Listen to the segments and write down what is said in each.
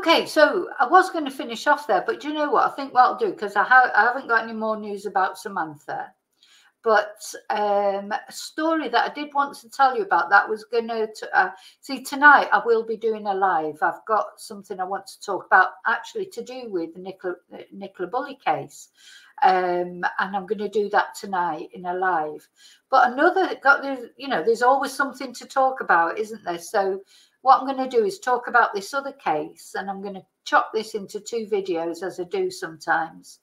Okay, so I was going to finish off there, but do you know what? I think what I'll do, because I haven't got any more news about Samantha, but a story that I did want to tell you about that was going to see tonight. I will be doing a live. I've got something I want to talk about, actually, to do with the Nicola Bulley case, and I'm going to do that tonight in a live. But there's always something to talk about, isn't there? So what I'm going to do is talk about this other case, and I'm going to chop this into 2 videos, as I do sometimes,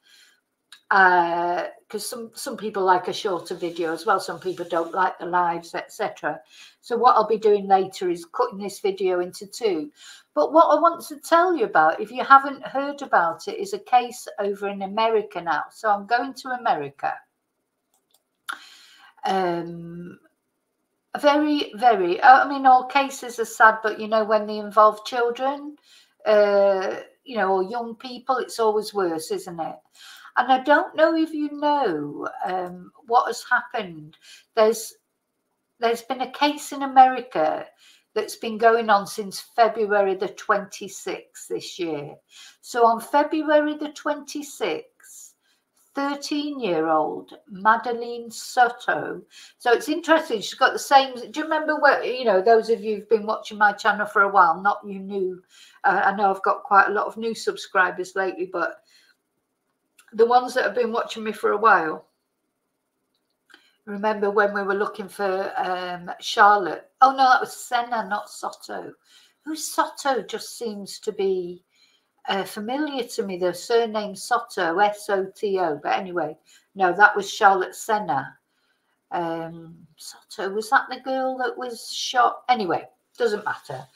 because some people like a shorter video as well. Some people don't like the lives, etc. So what I'll be doing later is cutting this video into 2. But what I want to tell you about, if you haven't heard about it, is a case over in America now. So I'm going to America. Very, very, I mean, all cases are sad, but when they involve children, or young people, it's always worse, isn't it? And I don't know if you know what has happened. There's been a case in America that's been going on since February the 26th this year. So on February the 26th, 13-year-old Madeline Soto. So it's interesting. She's got the same. Do you remember where, those of you who've been watching my channel for a while, not you new. I know I've got quite a lot of new subscribers lately, but the ones that have been watching me for a while, remember when we were looking for Charlotte? Oh, no, that was Senna, not Soto. Who's Soto? Just seems to be familiar to me, the surname Soto, S-O-T-O. But anyway, no, that was Charlotte Senna. Soto, was that the girl that was shot? Anyway, doesn't matter.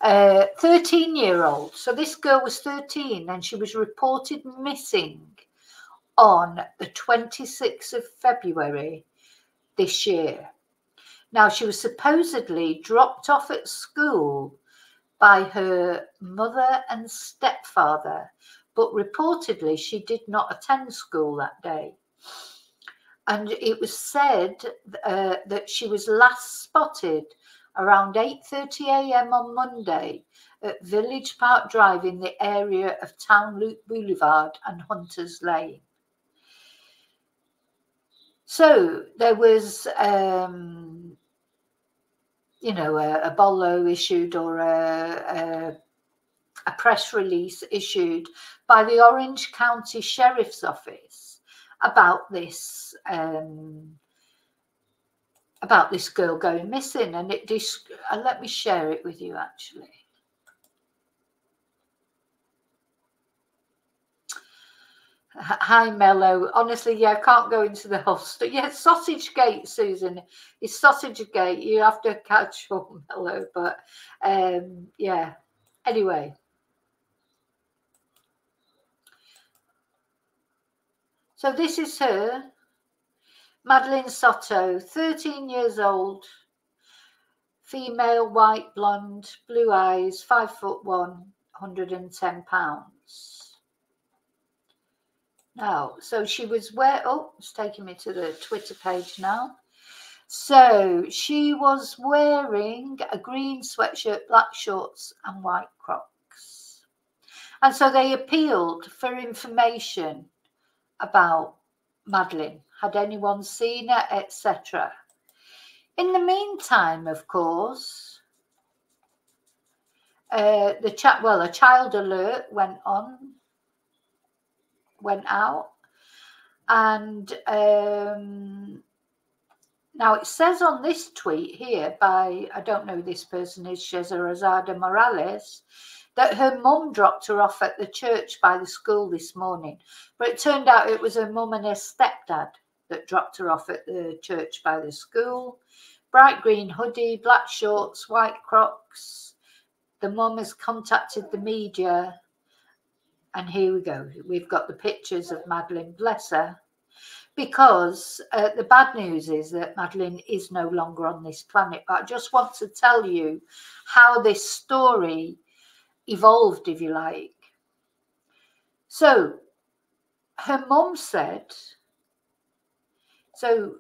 13-year-old. So this girl was 13 and she was reported missing on the 26th of February this year. Now, she was supposedly dropped off at school by her mother and stepfather, but reportedly she did not attend school that day. And it was said that she was last spotted around 8:30 a.m. on Monday at Village Park Drive in the area of Town Loop Boulevard and Hunters Lane. So there was a bolo issued, or a press release issued by the Orange County Sheriff's Office about this girl going missing, and let me share it with you actually. Hi, Mello. Honestly, yeah, I can't go into the whole story. Yeah, Sausage Gate, Susan. It's Sausage Gate. You have to catch up, Mello. But yeah. Anyway. So this is her, Madeline Soto, 13 years old, female, white, blonde, blue eyes, 5'1", 110 pounds. Now, so she was it's taking me to the Twitter page now. So she was wearing a green sweatshirt, black shorts and white Crocs. And so they appealed for information about Madeleine. Had anyone seen her, etc. In the meantime, of course, a child alert went out, and now it says on this tweet here by, I don't know who this person is, Shezarazada Morales, that her mum dropped her off at the church by the school this morning. But it turned out it was her mum and her stepdad that dropped her off at the church by the school. Bright green hoodie, black shorts, white Crocs. The mum has contacted the media. And here we go. We've got the pictures of Madeleine, bless her. Because the bad news is that Madeleine is no longer on this planet. But I just want to tell you how this story evolved, if you like. So her mum said, her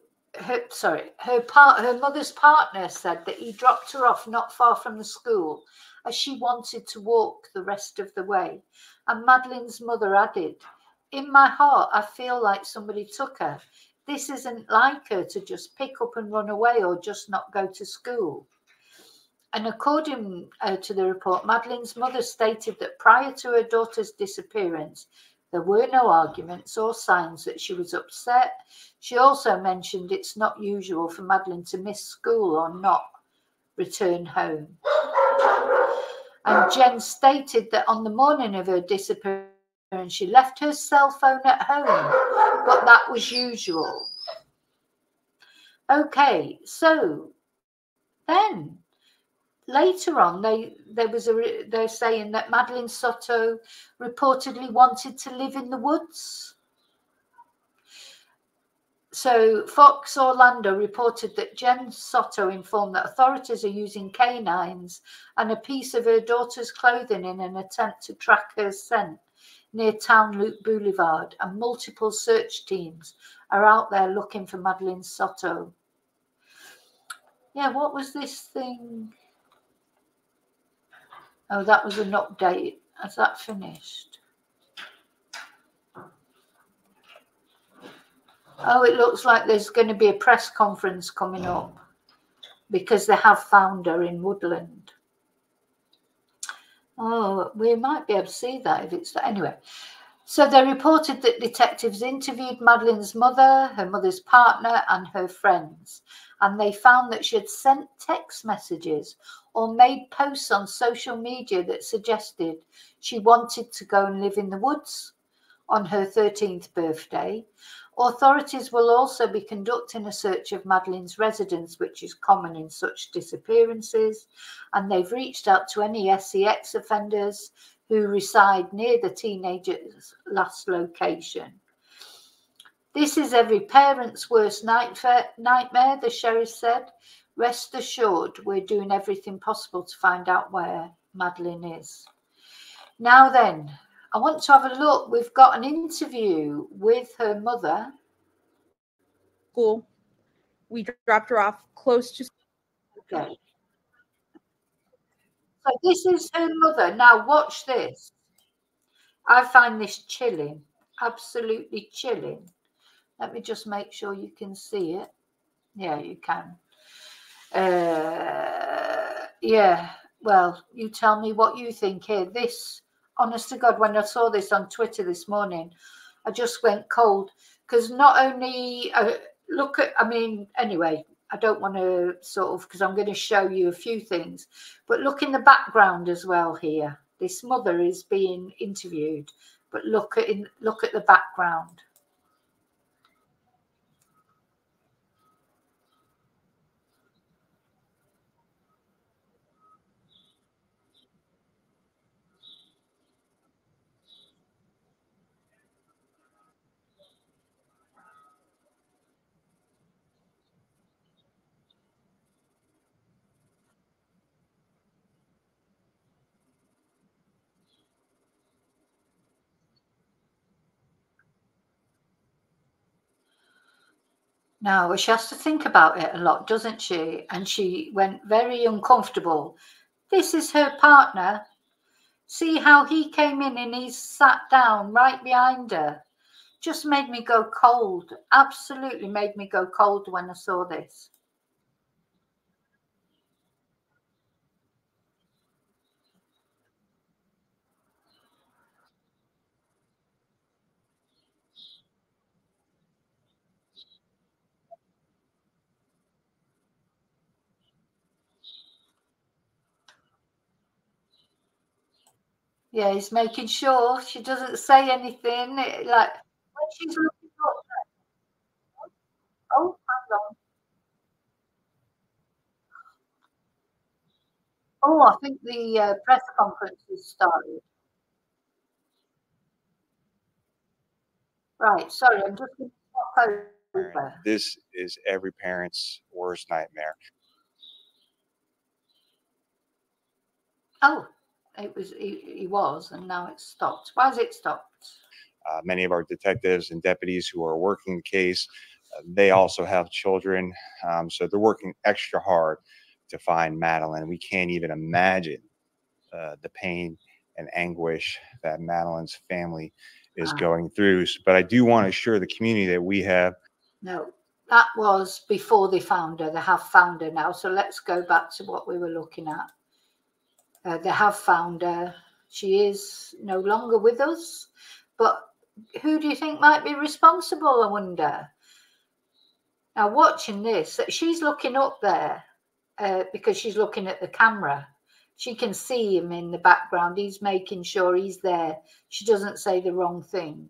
mother's partner said that he dropped her off not far from the school as she wanted to walk the rest of the way. And Madeleine's mother added, "In my heart, I feel like somebody took her. This isn't like her to just pick up and run away or just not go to school." And according to the report, Madeleine's mother stated that prior to her daughter's disappearance, there were no arguments or signs that she was upset. She also mentioned it's not usual for Madeleine to miss school or not return home. And Jen stated that on the morning of her disappearance, she left her cell phone at home, but that was usual. Okay, so then later on, they're saying that Madeline Soto reportedly wanted to live in the woods. So Fox Orlando reported that Jen Soto informed that authorities are using canines and a piece of her daughter's clothing in an attempt to track her scent near Town Loop Boulevard, and multiple search teams are out there looking for Madeline Soto. Yeah, what was this thing? Oh, that was an update. Has that finished? Oh, it looks like there's going to be a press conference coming up because they have found her in Woodland. Oh, we might be able to see that if it's... Anyway, so they reported that detectives interviewed Madeleine's mother, her mother's partner, and her friends, and they found that she had sent text messages or made posts on social media that suggested she wanted to go and live in the woods on her 13th birthday. Authorities will also be conducting a search of Madeleine's residence, which is common in such disappearances, and they've reached out to any SEX offenders who reside near the teenager's last location. This is every parent's worst nightmare, the sheriff said. Rest assured, we're doing everything possible to find out where Madeleine is. Now then, I want to have a look. We've got an interview with her mother. School. We dropped her off close to... Okay. So this is her mother. Now watch this. I find this chilling, absolutely chilling. Let me just make sure you can see it. Yeah, you can. Yeah, well, you tell me what you think here. This, honest to God, when I saw this on Twitter this morning, I just went cold, because not only look at, I mean, anyway, I don't want to sort of, because I'm going to show you a few things, but look in the background as well here. This mother is being interviewed, but look at the background. Now, she has to think about it a lot, doesn't she? And she went very uncomfortable. This is her partner. See how he came in and he's sat down right behind her. Just made me go cold. Absolutely made me go cold when I saw this. Yeah, he's making sure she doesn't say anything. Like when she's looking up. Oh, hang on. Oh, I think the press conference has started. Right, sorry, I'm just going to stop over. This is every parent's worst nightmare. Oh, it was. He was, and now it's stopped. Why has it stopped? Many of our detectives and deputies who are working the case, they also have children, so they're working extra hard to find Madeleine. We can't even imagine the pain and anguish that Madeline's family is going through. But I do want to assure the community that we have. No, that was before they found her. They have found her now. So let's go back to what we were looking at. They have found her. She is no longer with us. But who do you think might be responsible, I wonder? Now, watching this, she's looking up there because she's looking at the camera. She can see him in the background. He's making sure he's there. She doesn't say the wrong thing.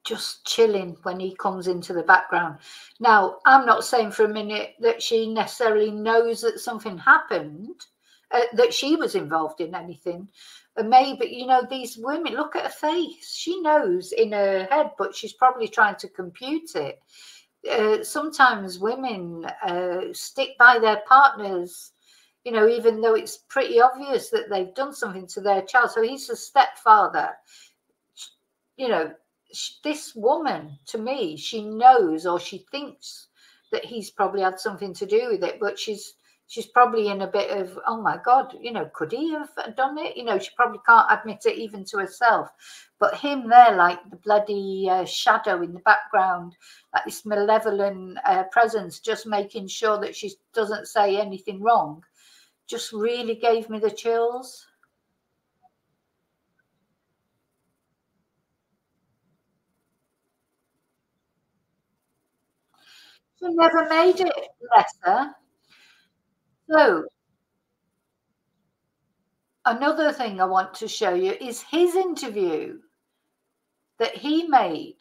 Just chilling when he comes into the background. Now, I'm not saying for a minute that she necessarily knows that something happened, that she was involved in anything. Maybe, you know, these women, look at her face. She knows in her head, but she's probably trying to compute it. Sometimes women stick by their partners, you know, even though it's pretty obvious that they've done something to their child. So he's a stepfather. You know, this woman, to me, she knows, or she thinks that he's probably had something to do with it, but she's probably in a bit of, oh my God, you know, could he have done it? You know, she probably can't admit it even to herself. But him there, like the bloody shadow in the background, like this malevolent presence, just making sure that she doesn't say anything wrong, just really gave me the chills. She never made it, bless her. So another thing I want to show you is his interview that he made.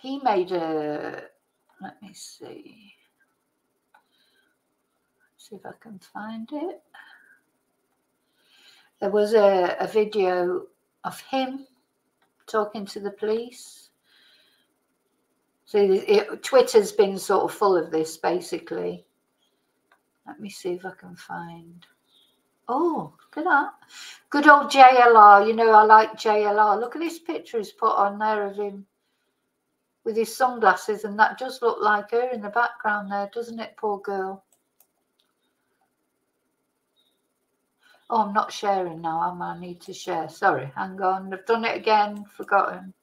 He made a, let me see if I can find it. There was a video of him talking to the police. So Twitter's been sort of full of this, basically. Let me see if I can find. Oh, look at that. Good old JLR. You know, I like JLR. Look at this picture he's put on there of him with his sunglasses, and that does look like her in the background there, doesn't it, poor girl? Oh, I'm not sharing now, am I? I need to share. Sorry, hang on. I've done it again, forgotten.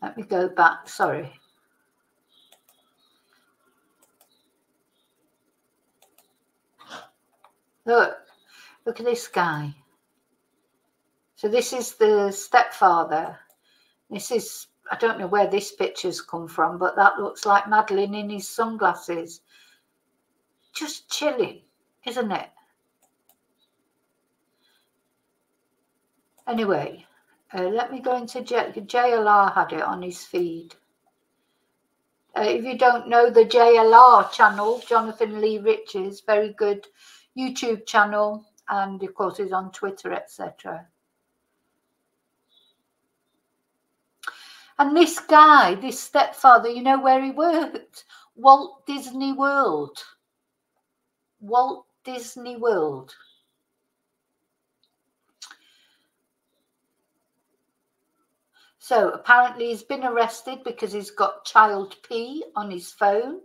Let me go back, sorry. Look at this guy. So this is the stepfather. This is, I don't know where this picture's come from, but that looks like Madeleine in his sunglasses. Just chilling, isn't it? Anyway, let me go into JLR had it on his feed. If you don't know the JLR channel, Jonathan Lee Riches, very good YouTube channel, and of course he's on Twitter, etc. And this guy, this stepfather, you know where he worked? Walt Disney World. Walt Disney World. So apparently he's been arrested because he's got child P on his phone.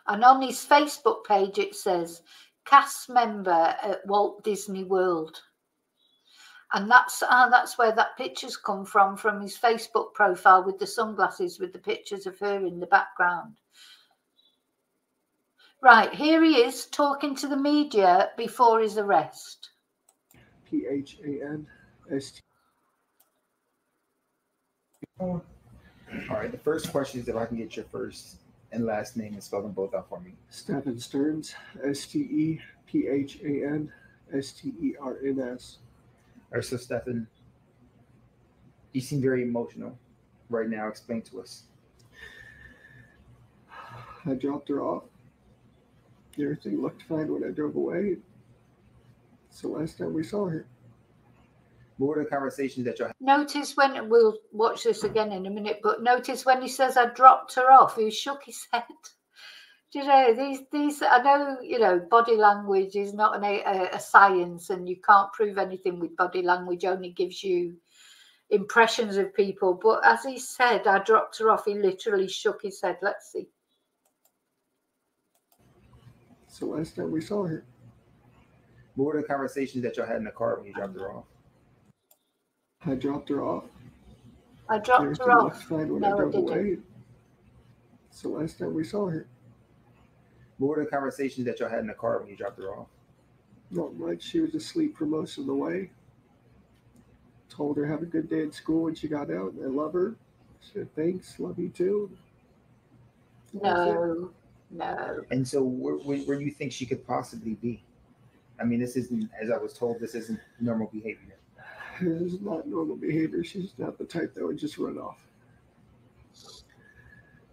And on his Facebook page it says, cast member at Walt Disney World. And that's where that picture's come from his Facebook profile with the sunglasses with the pictures of her in the background. Right, here he is talking to the media before his arrest. PHANST. All right, the first question is if I can get your first and last name and spell them both out for me. Stephan Sterns, STEPHAN STERNS. All right, so Stephan, you seem very emotional right now. Explain to us. I dropped her off. Everything looked fine when I drove away. It's the last time we saw her. What were the conversations that y'all had? Notice when, we'll watch this again in a minute, but notice when he says I dropped her off, he shook his head. Do you know, these I know, you know, body language is not a science, and you can't prove anything with body language, only gives you impressions of people. But as he said, I dropped her off, he literally shook his head. Let's see. So last time we saw her, What were the conversations that y'all had in the car when you dropped her off? I dropped her off. I dropped Everything her looked off. fine when No, I I drove didn't. away. So last time we saw her, What were the conversations that y'all had in the car when you dropped her off? not much. She was asleep for most of the way. Told her have a good day at school when she got out. I love her. She said thanks, love you too. That was it. No. And so where do you think she could possibly be? I mean, this isn't, as I was told, this isn't normal behavior. It's not normal behavior. She's not the type that would just run off.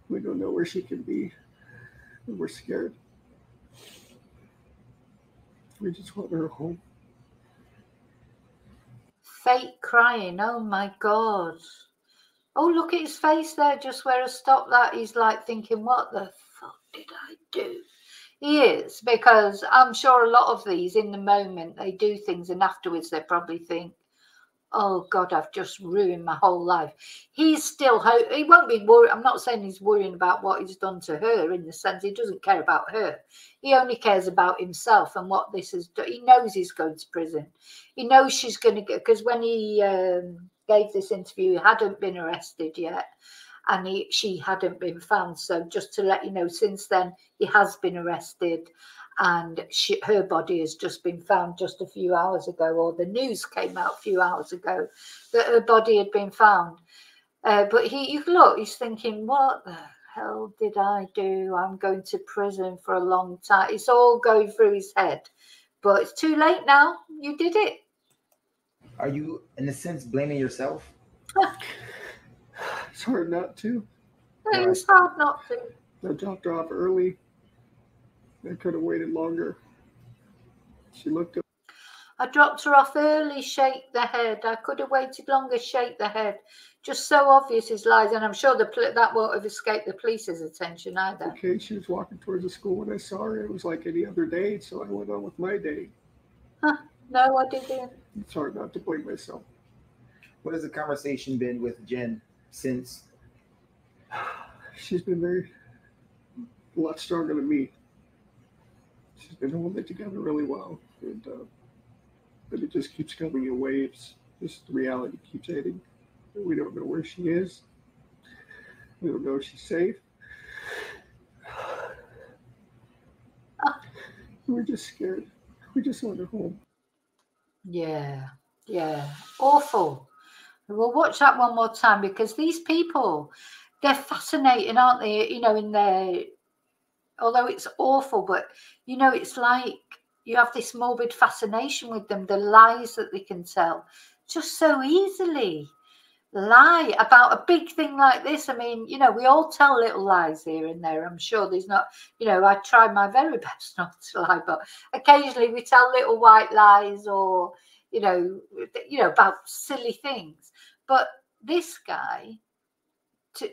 We don't know where she can be, and we're scared. We just want her home. Fake crying. Oh my God. Oh, look at his face there, just where I stopped that. He's like thinking, what the fuck did I do? He is, because I'm sure a lot of these in the moment, they do things and afterwards they probably think, oh God, I've just ruined my whole life. He's still, he won't be worried. I'm not saying he's worrying about what he's done to her, in the sense he doesn't care about her. He only cares about himself and what this has done. He knows he's going to prison. He knows she's going to get, because when he gave this interview, he hadn't been arrested yet, and she hadn't been found. So just to let you know, since then he has been arrested, and her body has just been found just a few hours ago, or the news came out a few hours ago that her body had been found. But you look, he's thinking, what the hell did I do? I'm going to prison for a long time. It's all going through his head, but it's too late now. You did it. Are you, in a sense, blaming yourself? It's hard not to. It's hard not to. I dropped her off early. I could have waited longer. She looked up. I dropped her off early, shake the head. I could have waited longer, shake the head. Just so obvious his lies, and I'm sure that won't have escaped the police's attention either. Okay, she was walking towards the school when I saw her. It was like any other day, so I went on with my day. No, I didn't. It's hard not to blame myself. What has the conversation been with Jen since? She's been a lot stronger than me. She's been holding it together really well, and but it just keeps coming in waves. Just the reality keeps hitting. We don't know where she is. We don't know if she's safe. We're just scared. We just want her home. Yeah. Awful. We'll watch that one more time, because these people, they're fascinating, aren't they? You know, in their, although it's awful, but you know, it's like you have this morbid fascination with them, the lies that they can tell just so easily. Lie about a big thing like this. I mean, you know, we all tell little lies here and there. I'm sure there's not, you know, I try my very best not to lie, but occasionally we tell little white lies, or, you know, about silly things. But this guy, to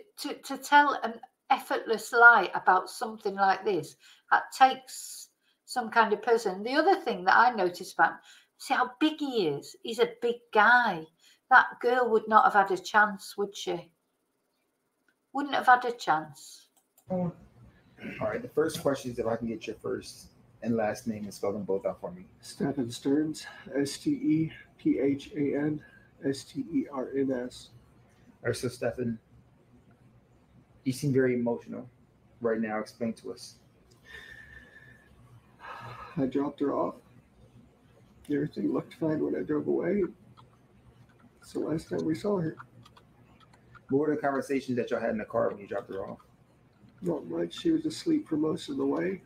tell an effortless lie about something like this, that takes some kind of person. The other thing that I noticed about, see how big he is. He's a big guy. That girl would not have had a chance, would she? Wouldn't have had a chance. All right, the first question is if I can get your first and last name and spell them both out for me. Stephan Stern, Stephan Stern. All right, so Stephan, you seem very emotional right now. Explain to us. I dropped her off. Everything looked fine when I drove away. So last time we saw her, What were the conversations that y'all had in the car when you dropped her off? not much. She was asleep for most of the way.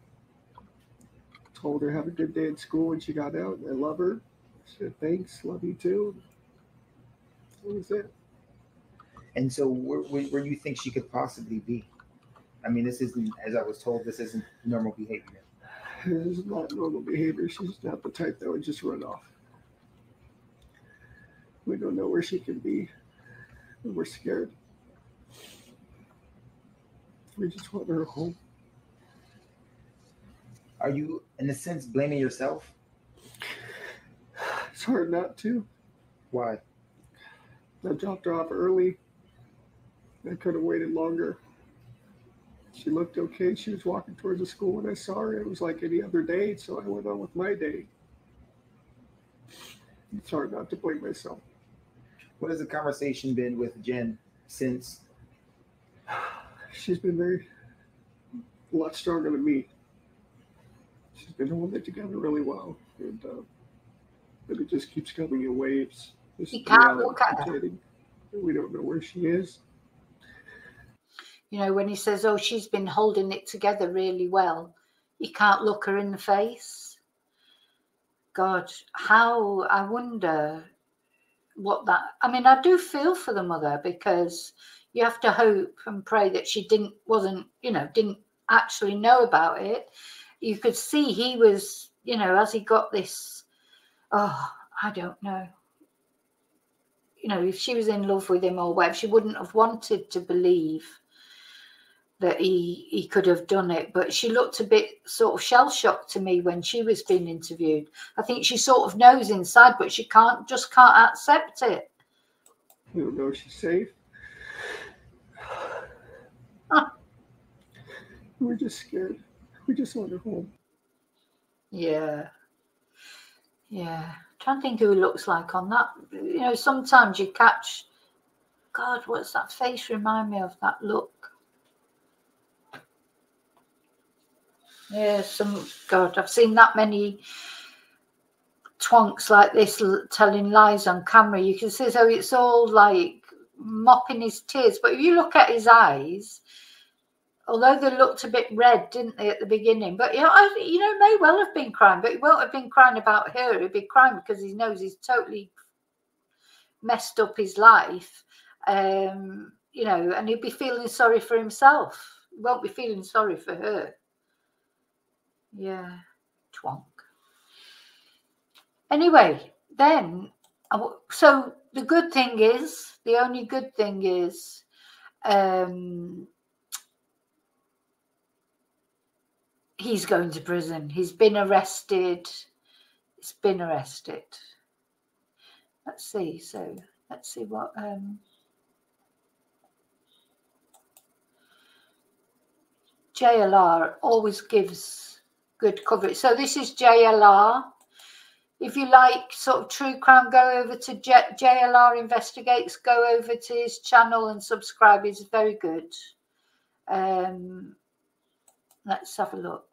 Told her have a good day at school when she got out. I love her. She said thanks, love you too. That was it. And so where do you think she could possibly be? I mean, this isn't, as I was told, this isn't normal behavior. It's not normal behavior. She's not the type that would just run off. We don't know where she can be. And we're scared. We just want her home. Are you, in a sense, blaming yourself? It's hard not to. Why? I dropped her off early. I could have waited longer. She looked okay. She was walking towards the school when I saw her. It was like any other day, so I went on with my day. It's hard not to blame myself. What has the conversation been with Jen since? She's been a lot stronger than me. She's been holding it together really well, and but it just keeps coming in waves. This You is can't reality look at her. rotating. We don't know where she is. You know, when he says, oh, she's been holding it together really well, you can't look her in the face. God, how, I wonder what that, I mean, I do feel for the mother, because you have to hope and pray that she didn't actually know about it. You could see he was, as he got this, I don't know. If she was in love with him or whatever, she wouldn't have wanted to believe that he could have done it. But she looked a bit sort of shell-shocked to me when she was being interviewed. I think she sort of knows inside, but she can't accept it. We don't know if she's safe. We're just scared. We just want her home. Yeah. Trying to think who he looks like on that. Sometimes you catch, God, what's that face remind me of, that look? Yeah, God, I've seen that many twonks like this telling lies on camera. You can see, so it's all like mopping his tears. But if you look at his eyes, although they looked a bit red, didn't they, at the beginning? But may well have been crying, but he won't have been crying about her. He'd be crying because he knows he's totally messed up his life, and he'd be feeling sorry for himself. He won't be feeling sorry for her. Yeah, twonk. Anyway, then, so the only good thing is, he's going to prison. He's been arrested. Let's see. So let's see what JLR always gives good coverage. So this is JLR. If you like sort of true crime, go over to JLR Investigates. Go over to his channel and subscribe. He's very good. Let's have a look.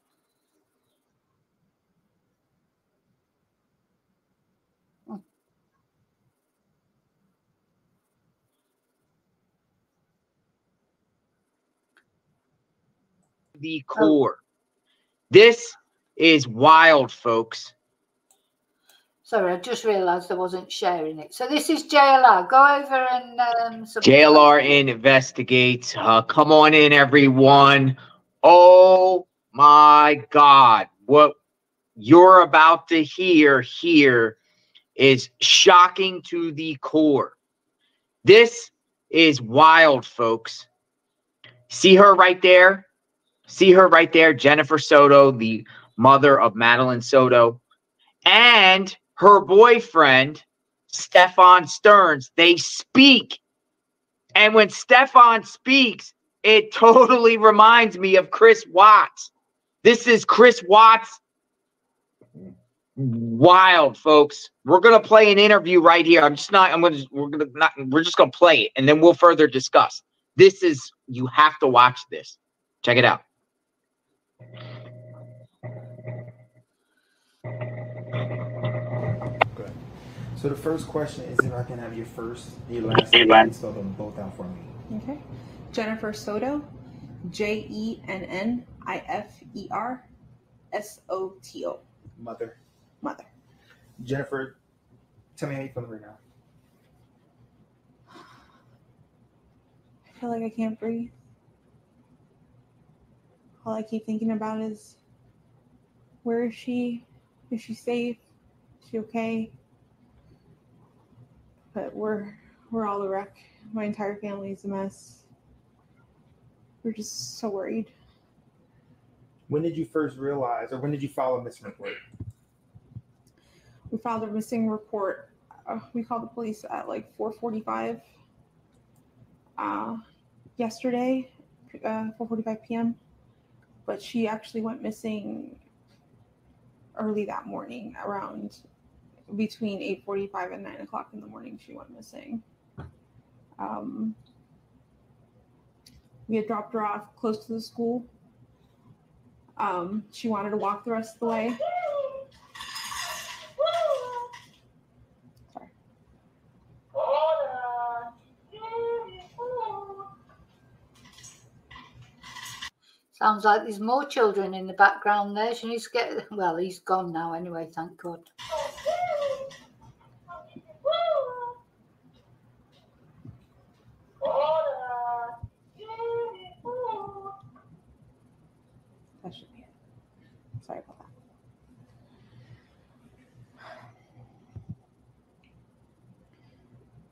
The core. This is wild, folks. Sorry, I just realised I wasn't sharing it. So this is JLR. Go over and subscribe. JLR Investigates. Come on in, everyone. Oh my God. What you're about to hear here is shocking to the core. This is wild, folks. See her right there? See her right there, Jennifer Soto, the mother of Madeline Soto, and her boyfriend, Stephan Stern. They speak. And when Stephan speaks, it totally reminds me of Chris Watts. This is Chris Watts. Wild, folks. We're gonna play an interview right here. We're just gonna play it and then we'll further discuss. You have to watch this. Check it out. Good. So the first question is if I can have your first, your last name, spell them both out for me. Okay. Jennifer Soto, JENNIFERSOTO. Mother. Mother. Jennifer, tell me how you feeling right now. I feel like I can't breathe. All I keep thinking about is, where is she? Is she safe? Is she okay? But we're all a wreck. My entire family's a mess. We're just so worried. When did you first realize, or when did you file a missing report? We filed a missing report. We called the police at like 4:45 yesterday, 4:45 p.m. But she actually went missing early that morning, around between 8:45 and 9 o'clock in the morning. She went missing. We had dropped her off close to the school. She wanted to walk the rest of the way. Sorry. Sounds like there's more children in the background there. She needs to get, well, he's gone now anyway, thank God. That should be it. Sorry about that.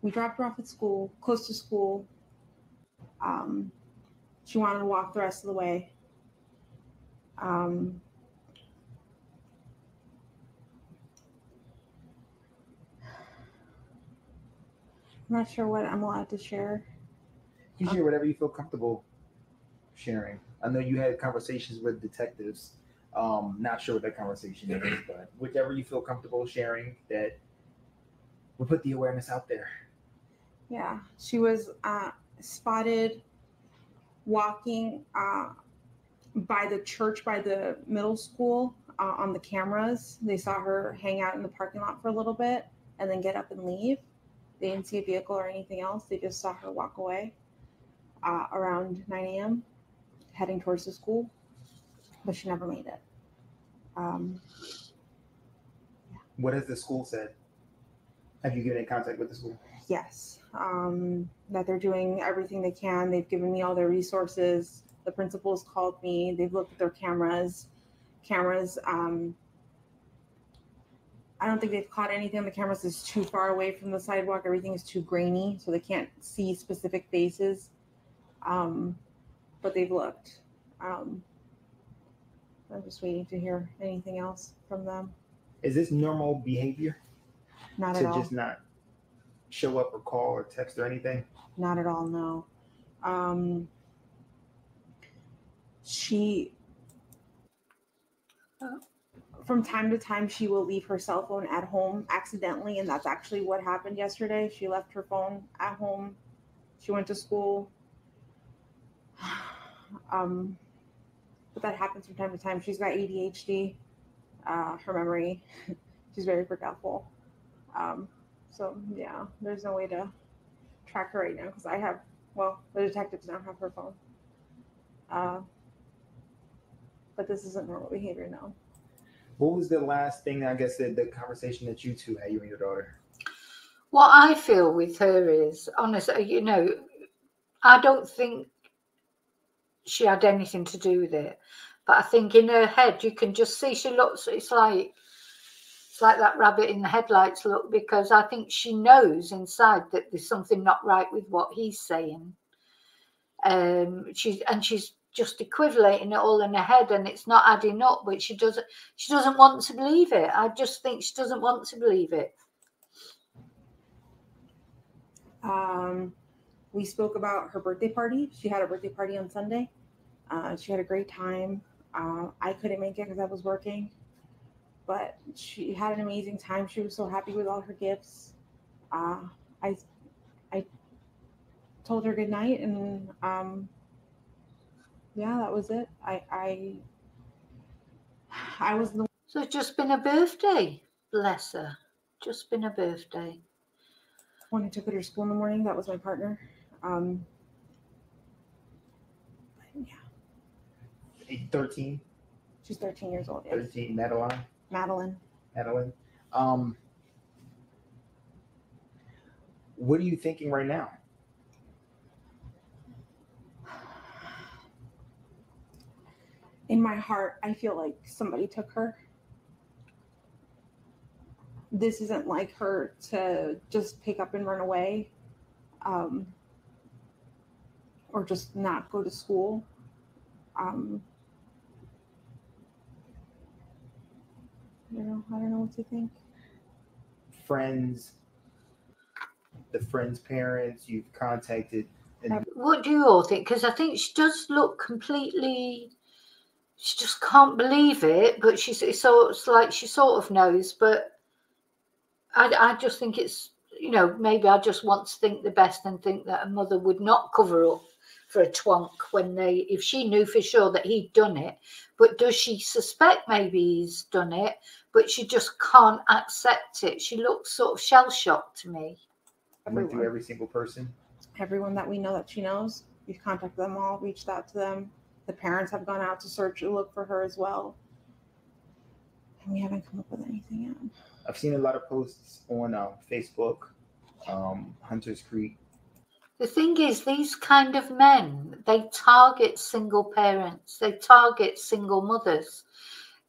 We dropped her off at school, close to school. She wanted to walk the rest of the way. I'm not sure what I'm allowed to share. You share whatever you feel comfortable sharing. I know you had conversations with detectives. Not sure what that conversation is, but whichever you feel comfortable sharing, that will put the awareness out there. Yeah, she was spotted walking by the church, by the middle school, on the cameras. They saw her hang out in the parking lot for a little bit and then get up and leave. They didn't see a vehicle or anything else. They just saw her walk away around 9 a.m. heading towards the school, but she never made it. What has the school said? Have you given in contact with the school? Yes, that they're doing everything they can. They've given me all their resources. The principals called me. They've looked at their cameras. I don't think they've caught anything on the cameras is too far away from the sidewalk. Everything is too grainy, so they can't see specific faces. But they've looked. I'm just waiting to hear anything else from them. Is this normal behavior? Not to at all. Just not show up or call or text or anything? Not at all, no. She, from time to time, she will leave her cell phone at home accidentally, and that's actually what happened yesterday. She left her phone at home. She went to school. But that happens from time to time. She's got ADHD, her memory. She's very forgetful. So yeah, there's no way to track her right now because the detectives now have her phone. But this isn't normal behavior, no. What was the last thing, I guess, the conversation that you two had, you and your daughter? What I feel with her is, honestly, I don't think she had anything to do with it. But I think in her head, you can just see she looks, it's like that rabbit in the headlights look, because I think she knows inside that there's something not right with what he's saying. She's just equating it all in her head, and it's not adding up, but she doesn't want to believe it. I just think she doesn't want to believe it. We spoke about her birthday party. She had a birthday party on Sunday. She had a great time. I couldn't make it because I was working, but she had an amazing time. She was so happy with all her gifts. I told her good night, and yeah, that was it. I was the. So it's just been a birthday. Bless her. Just been a birthday. When I took her to school in the morning, that was my partner. Yeah. 13? She's 13 years old. Yes. 13, Madeline? Madeleine. What are you thinking right now? In my heart, I feel like somebody took her. this isn't like her to just pick up and run away, or just not go to school. I don't know what to think. Friends, the friends' parents you've contacted. And what do you all think? Because I think she does look completely. She just can't believe it, but it's like she sort of knows. But I just think it's, maybe I just want to think the best and think that a mother would not cover up for a twonk if she knew for sure that he'd done it. But does she suspect maybe he's done it, but she just can't accept it? She looks sort of shell-shocked to me. Went through every single person? Everyone that we know that she knows. We've contacted them all, reached out to them. The parents have gone out to search and look for her as well. And we haven't come up with anything yet. I've seen a lot of posts on Facebook, Hunters Creek. The thing is, these kind of men, they target single parents. They target single mothers.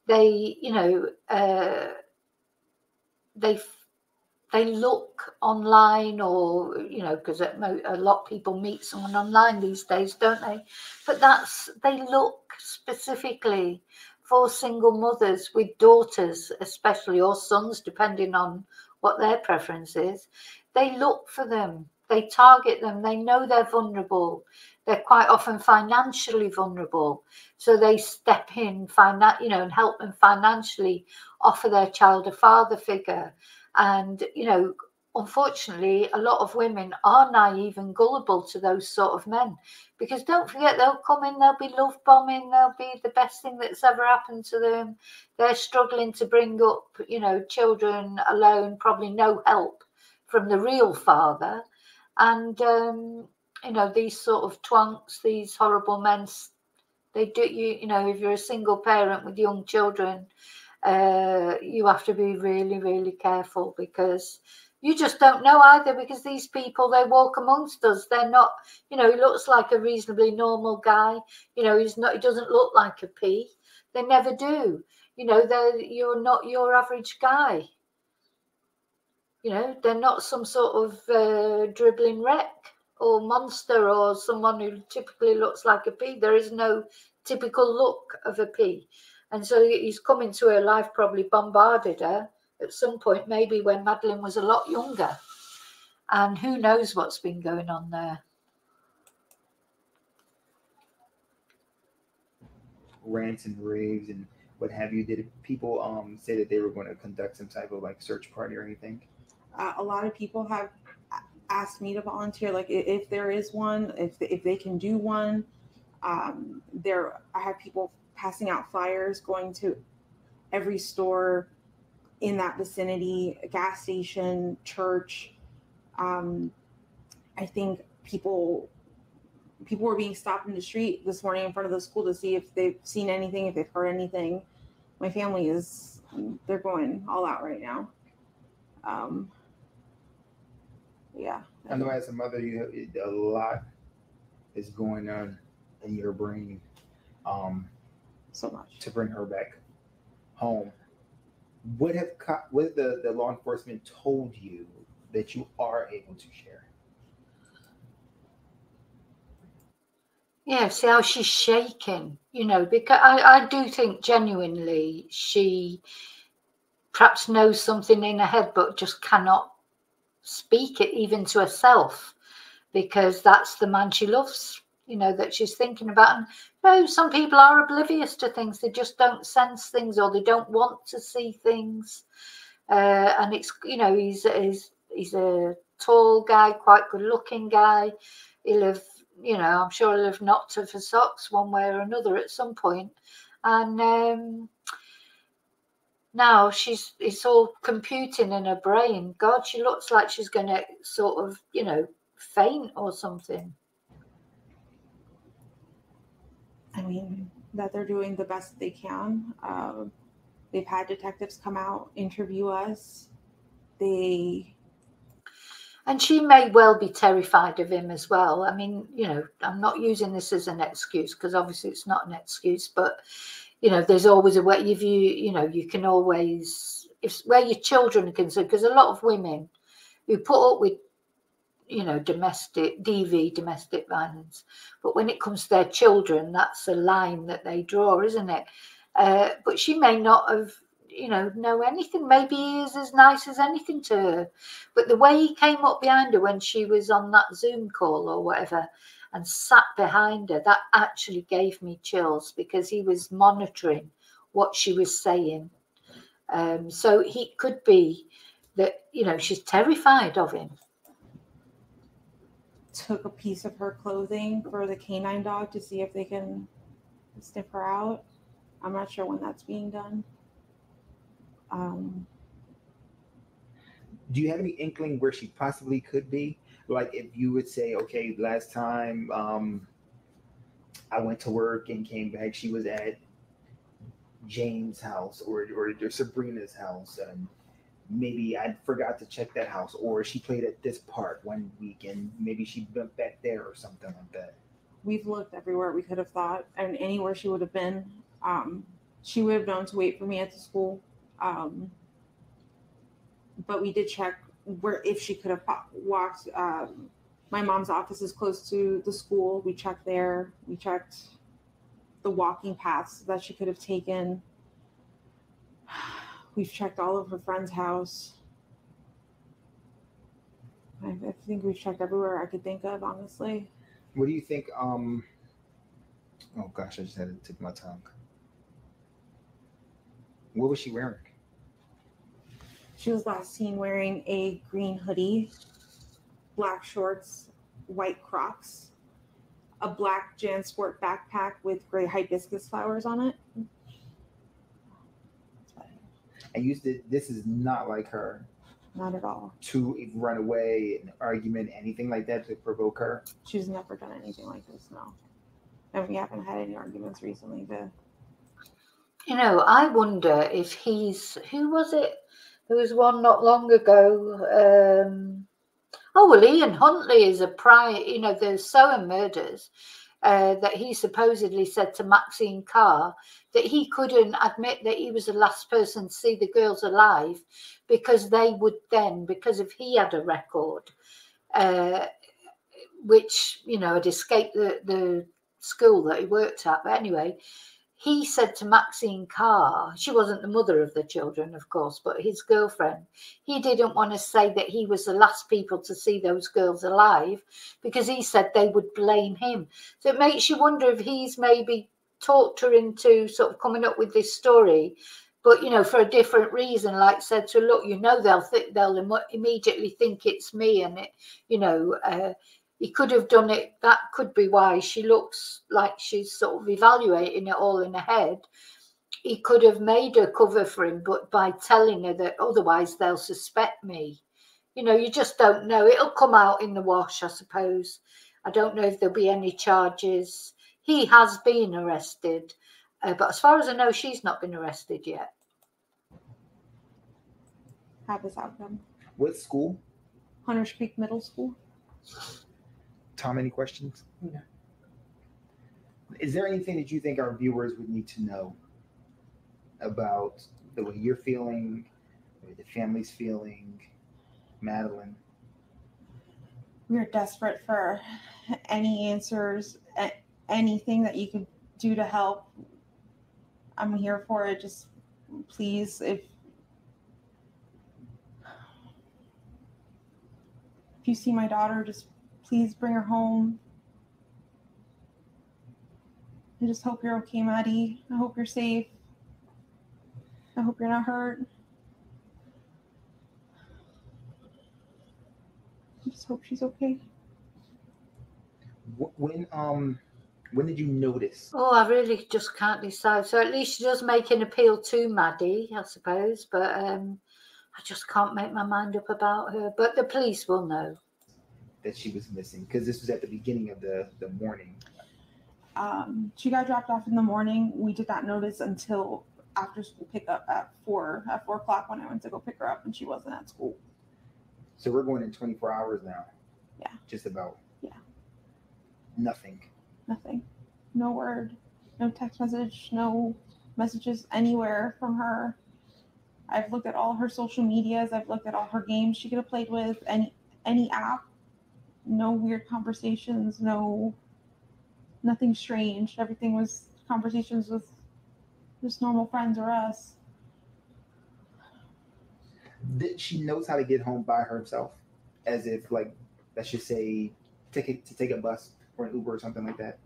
They, they look online, or, because a lot of people meet someone online these days, don't they? But they look specifically for single mothers with daughters, especially, or sons, depending on what their preference is. They look for them. They target them. They know they're vulnerable. They're quite often financially vulnerable. So they step in, and help them financially, offer their child a father figure. And, unfortunately, a lot of women are naive and gullible to those sort of men, because don't forget, they'll come in, they'll be love bombing, they'll be the best thing that's ever happened to them. They're struggling to bring up, children alone, probably no help from the real father. And, these sort of twonks, these horrible men, they do, if you're a single parent with young children, you have to be really, really careful, because you just don't know either, because these people, they walk amongst us. They're not, he looks like a reasonably normal guy. He doesn't look like a P. They never do. You're not your average guy. They're not some sort of dribbling wreck or monster or someone who typically looks like a P. There is no typical look of a P. And so he's come into her life, probably bombarded her at some point, maybe when Madeleine was a lot younger. And who knows what's been going on there. Rants and raves and what have you. Did people say that they were going to conduct some type of search party or anything? A lot of people have asked me to volunteer, if there is one, if they can do one. I have people passing out flyers, going to every store in that vicinity, a gas station, church. I think people were being stopped in the street this morning in front of the school to see if they've seen anything, if they've heard anything. My family they're going all out right now. Yeah. I know as a mother, a lot is going on in your brain. So much to bring her back home. What have the law enforcement told you that you are able to share? Yeah, see how she's shaking, because I do think genuinely she perhaps knows something in her head, but just cannot speak it even to herself, because that's the man she loves, that she's thinking about. And some people are oblivious to things. They just don't sense things, or they don't want to see things. And it's, he's a tall guy, quite good looking guy. He'll have, I'm sure he'll have knocked her for socks one way or another at some point. And now it's all computing in her brain. God, she looks like she's going to sort of, faint or something. I mean, that they're doing the best they can. They've had detectives come out, interview us. And she may well be terrified of him as well. I mean, I'm not using this as an excuse, because obviously it's not an excuse, but, there's always a way. You can always if where your children are concerned, because a lot of women who put up with, you know, domestic violence, but when it comes to their children, that's a line that they draw, isn't it? But she may not have, you know anything. Maybe he is as nice as anything to her, but the way he came up behind her when she was on that Zoom call or whatever and sat behind her, that actually gave me chills, because he was monitoring what she was saying. So he could be that, you know, she's terrified of him. Took a piece of her clothing for the canine dog to see if they can sniff her out. I'm not sure when that's being done. Do you have any inkling where she possibly could be? Like, if you would say, okay, last time I went to work and came back, she was at James' house or Sabrina's house, and maybe I forgot to check that house, or she played at this park one week and maybe she went back there or something like that. We've looked everywhere we could have thought, and anywhere she would have been. She would have known to wait for me at the school. But we did check where, if she could have walked. My mom's office is close to the school. We checked there. We checked the walking paths that she could have taken. We've checked all of her friend's house. I think we've checked everywhere I could think of, honestly. What do you think? Oh gosh, I just had to tip my tongue. What was she wearing? She was last seen wearing a green hoodie, black shorts, white Crocs, a black JanSport backpack with gray hibiscus flowers on it. And this is not like her. Not at all. To run away, an argument, anything like that to provoke her? She's never done anything like this, no. And we haven't had any arguments recently. You know, I wonder if who was it? There was one not long ago. Ian Huntley is a prior, you know, the Soham murders, that he supposedly said to Maxine Carr that he couldn't admit that he was the last person to see the girls alive, because they would then, because if he had a record, which, you know, had escaped the school that he worked at. But anyway, he said to Maxine Carr, she wasn't the mother of the children, of course, but his girlfriend, he didn't want to say that he was the last people to see those girls alive, because he said they would blame him. So it makes you wonder if he's maybe talked her into sort of coming up with this story, but, you know, for a different reason, like said to, look, you know, they'll immediately think it's me, and it, you know, he could have done it. That could be why she looks like she's sort of evaluating it all in her head. He could have made her cover for him, but by telling her that otherwise they'll suspect me. You know, you just don't know. It'll come out in the wash, I suppose. I don't know if there'll be any charges. He has been arrested, but as far as I know, she's not been arrested yet. Have this outcome. What school? Hunters Creek Middle School. Tom, any questions? No. Is there anything that you think our viewers would need to know about the way you're feeling, the way the family's feeling, Madeleine? We're desperate for any answers, anything that you could do to help. I'm here for it. Just please, if you see my daughter, just please bring her home. I just hope you're okay, Maddie. I hope you're safe. I hope you're not hurt. I just hope she's okay. When did you notice? Oh, I really just can't decide. So at least she does make an appeal to Maddie, I suppose. But I just can't make my mind up about her. But the police will know That she was missing, because this was at the beginning of the morning. She got dropped off in the morning. We did not notice until after school pickup at 4 o'clock when I went to go pick her up, and she wasn't at school. So we're going in 24 hours now. Yeah. Just about. Yeah. Nothing. No word, no text message, no messages anywhere from her. I've looked at all her social medias. I've looked at all her games she could have played with, any app. No weird conversations. Nothing strange. Everything was conversations with just normal friends or us. She knows how to get home by herself, as if, like, let's just say, take a bus or an Uber or something like that.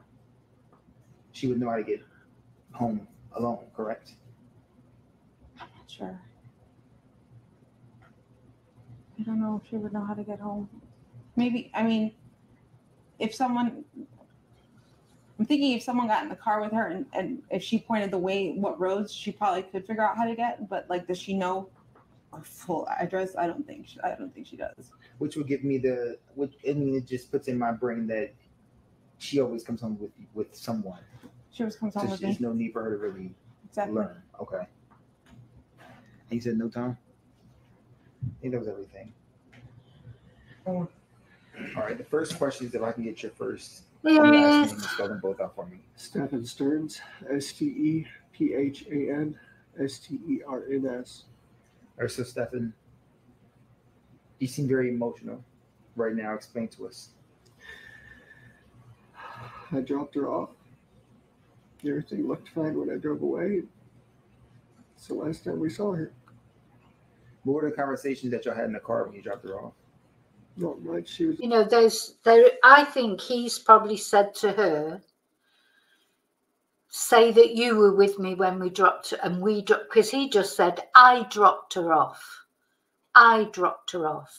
She would know how to get home alone, correct? I'm not sure. I don't know if she would know how to get home. Maybe, I mean, I'm thinking if someone got in the car with her and if she pointed the way, what roads, she probably could figure out how to get. But like, does she know her full address? I don't think she does. Which would give me it just puts in my brain that she always comes home with someone. She always comes home with me. There's no need for her to really learn. Okay. And you said no, Tom? I think that was everything. All right. The first question is if I can get your first last name and spell them both out for me. Stephan Stern, Stephan Stern. All right, so Stephan, you seem very emotional right now. Explain to us. I dropped her off. Everything looked fine when I drove away. It's the last time we saw her. What were the conversations that y'all had in the car when you dropped her off? Not much. She was. I think he's probably said to her, say that you were with me when we dropped, because he just said, I dropped her off. I dropped her off.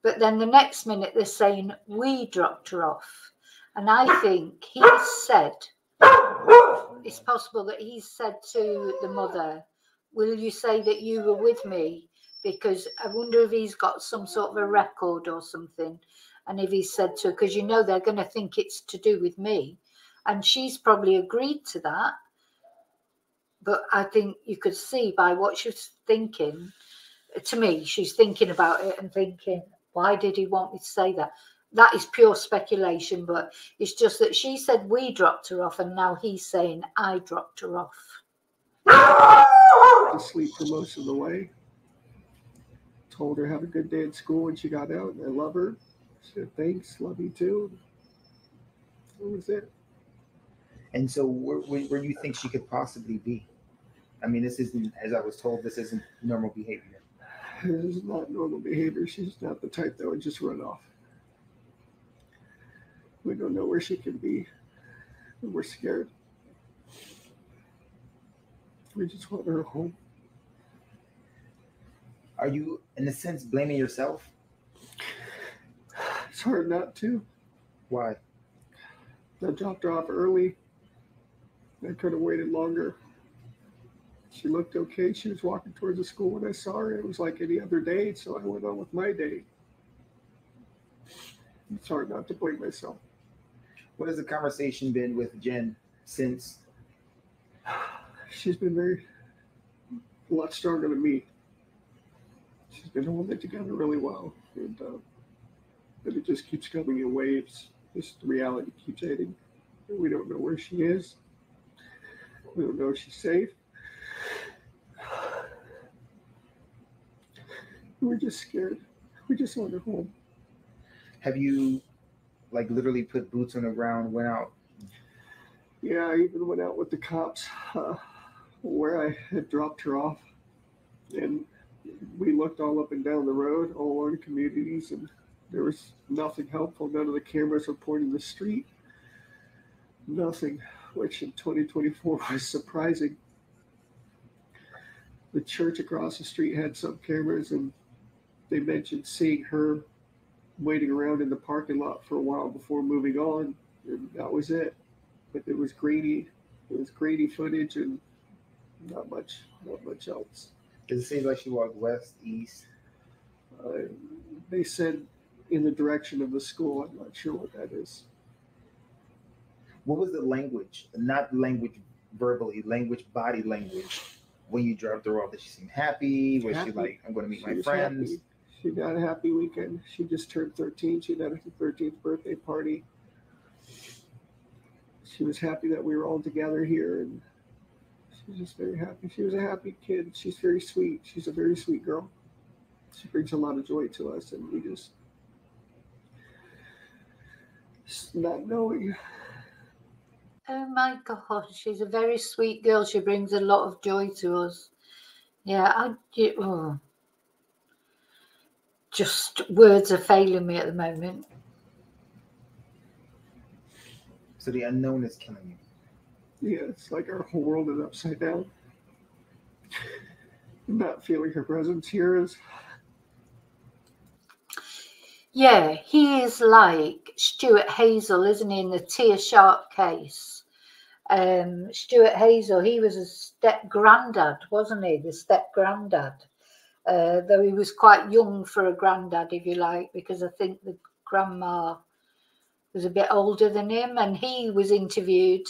But then the next minute they're saying, we dropped her off. And I think he said, it's possible that he said to the mother, will you say that you were with me? Because I wonder if he's got some sort of a record or something. And if he said to her, because they're going to think it's to do with me. And she's probably agreed to that. But I think you could see by what she's thinking, to me, she's thinking about it and thinking, why did he want me to say that? That is pure speculation, but it's just that she said we dropped her off, and now he's saying I dropped her off. Asleep for most of the way. Told her have a good day at school when she got out, and I love her. She said thanks, love you too. That was it. And so where you think she could possibly be? I mean, this isn't, as I was told, this isn't normal behavior. This is not normal behavior. She's not the type that would just run off. We don't know where she can be. And we're scared. We just want her home. Are you, in a sense, blaming yourself? It's hard not to. Why? I dropped her off early. I could have waited longer. She looked okay. She was walking towards the school when I saw her. It was like any other day, so I went on with my day. It's hard not to blame myself. What has the conversation been with Jen since? She's been a lot stronger than me. She's been holding it together really well. And but it just keeps coming in waves. Just the reality keeps hitting. We don't know where she is. We don't know if she's safe. We're just scared. We just want her home. Have you, like, literally put boots on the ground, went out? Yeah, I even went out with the cops where I had dropped her off. And we looked all up and down the road, all along communities, and there was nothing helpful. None of the cameras were pointing the street. Nothing, which in 2024 was surprising. The church across the street had some cameras, and they mentioned seeing her waiting around in the parking lot for a while before moving on, and that was it. But it was grainy. It was grainy footage, and not much else. Does it seem like she walked west, east? They said in the direction of the school. I'm not sure what that is. What was the language? Not language verbally, body language. When you dropped her off, did she seem happy? Was she like, I'm going to meet my friends? Happy. She got a happy weekend. She just turned 13. She had her 13th birthday party. She was happy that we were all together here, and She's just very happy. She was a happy kid. She's very sweet. She's a very sweet girl. She brings a lot of joy to us, and we just not knowing. Oh my God, she's a very sweet girl. She brings a lot of joy to us. Yeah, just words are failing me at the moment. So the unknown is killing you. Yeah, it's like our whole world is upside down. Not feeling her presence here is. Yeah, he is like Stuart Hazel, isn't he, in the Tia Sharp case? Stuart Hazel, he was a step-granddad, wasn't he? The step-granddad. Though he was quite young for a granddad, if you like, because I think the grandma was a bit older than him, and he was interviewed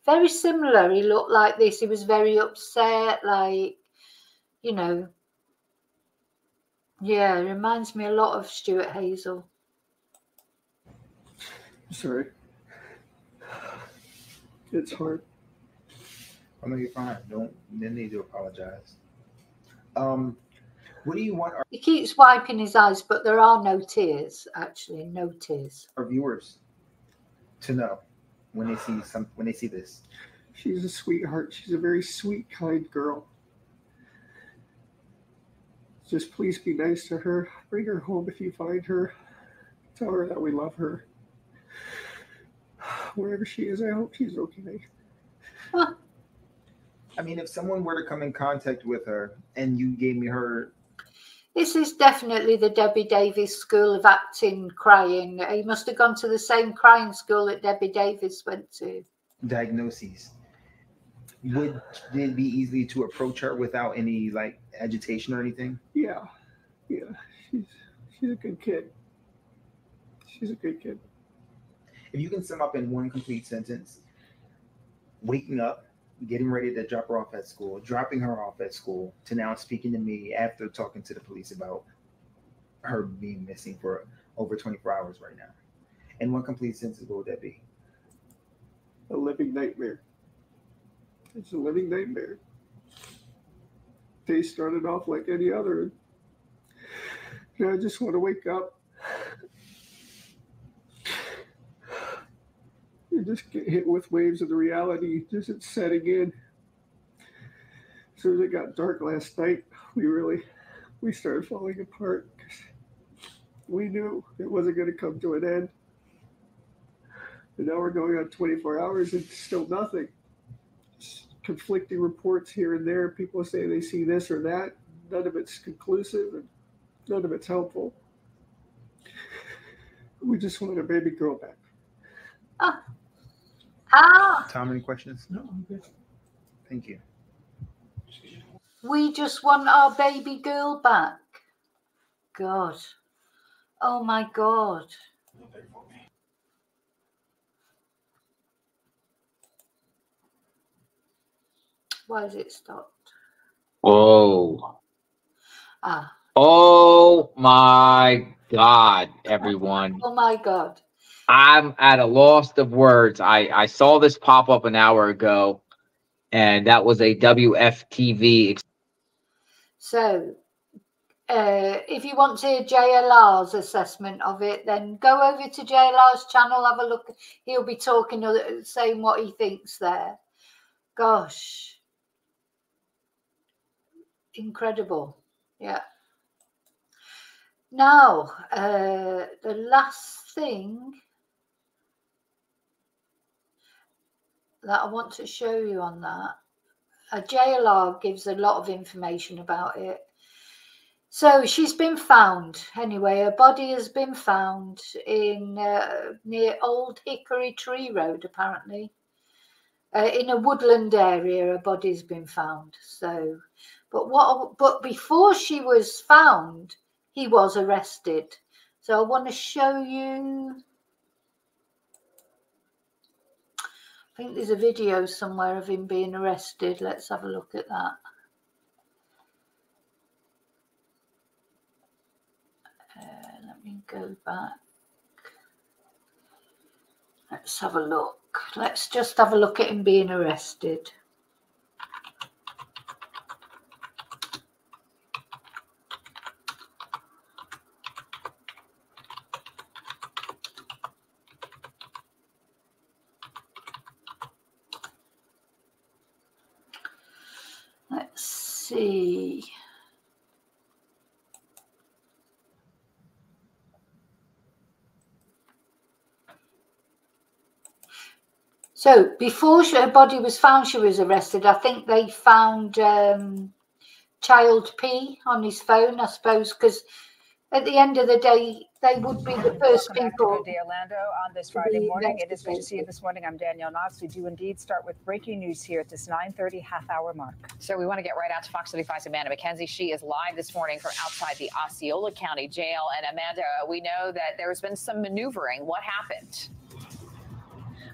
very similar. He looked like this. He was very upset, like, you know. Yeah, it reminds me a lot of Stuart Hazel. Sorry. It's hard. I know you're fine. Don't need to apologize. What do you want He keeps wiping his eyes, but there are no tears, actually, no tears. our viewers to know when they see this? She's a sweetheart. She's a very sweet, kind girl. Just please be nice to her. Bring her home if you find her. Tell her that we love her. Wherever she is, I hope she's okay. Huh. I mean, if someone were to come in contact with her and you gave me her... This is definitely the Debbie Davis School of Acting, crying. He must have gone to the same crying school that Debbie Davis went to. Diagnoses. Would it be easy to approach her without any, like, agitation or anything? Yeah. She's a good kid. She's a good kid. If you can sum up in one complete sentence, waking up, getting ready to drop her off at school, dropping her off at school, to now speaking to me after talking to the police about her being missing for over 24 hours right now. In one complete sentence, what would that be? A living nightmare. It's a living nightmare. Day started off like any other. And I just want to wake up. You just get hit with waves of the reality, just it's setting in. As soon as it got dark last night, we started falling apart because we knew it wasn't going to come to an end. And now we're going on 24 hours and still nothing. Just conflicting reports here and there. People say they see this or that. None of it's conclusive and none of it's helpful. We just wanted a baby girl back. Tom, any questions? No, I'm good. Thank you. We just want our baby girl back. God. Oh my God. Why is it stopped? Whoa. Oh my God, everyone. Oh my God. I'm at a loss of words. I saw this pop up an hour ago, and that was a WFTV. So, if you want to hear JLR's assessment of it, then go over to JLR's channel, have a look. He'll be talking, saying what he thinks there. Gosh. Incredible. Yeah. Now, the last thing that I want to show you on that, a JLR gives a lot of information about it. So she's been found anyway. Her body has been found in near Old Hickory Tree Road, apparently, in a woodland area. Her body's been found. So, but before she was found, he was arrested. So I want to show you. I think there's a video somewhere of him being arrested. Let's have a look at that. Let me go back. Let's have a look. Let's just have a look at him being arrested. see. So before her body was found, she was arrested. I think they found child P on his phone, I suppose, because at the end of the day, they would be the first Welcome people. back to Good Day Orlando on this Friday morning. It is good to see you this morning. I'm Danielle Knox. We do indeed start with breaking news here at this 9:30 half-hour mark. So we want to get right out to Fox 35's Amanda McKenzie. She is live this morning from outside the Osceola County Jail. And Amanda, we know that there's been some maneuvering. What happened?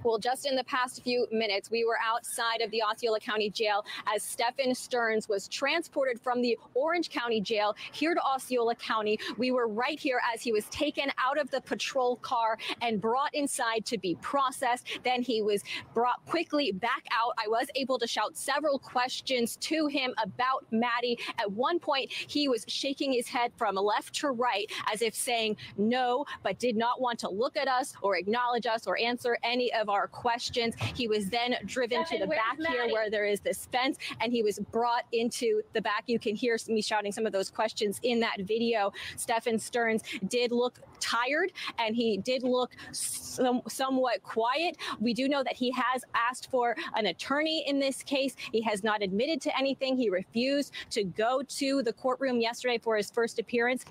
Well, just in the past few minutes, we were outside of the Osceola County Jail as Stephan Stern was transported from the Orange County Jail here to Osceola County. We were right here as he was taken out of the patrol car and brought inside to be processed. Then he was brought quickly back out. I was able to shout several questions to him about Maddie. At one point, he was shaking his head from left to right as if saying no, but did not want to look at us or acknowledge us or answer any of our questions. He was then driven to the back here where there is this fence, and he was brought into the back. You can hear me shouting some of those questions in that video. Stephan Stern did look tired, and he did look somewhat quiet. We do know that he has asked for an attorney in this case. He has not admitted to anything. He refused to go to the courtroom yesterday for his first appearance.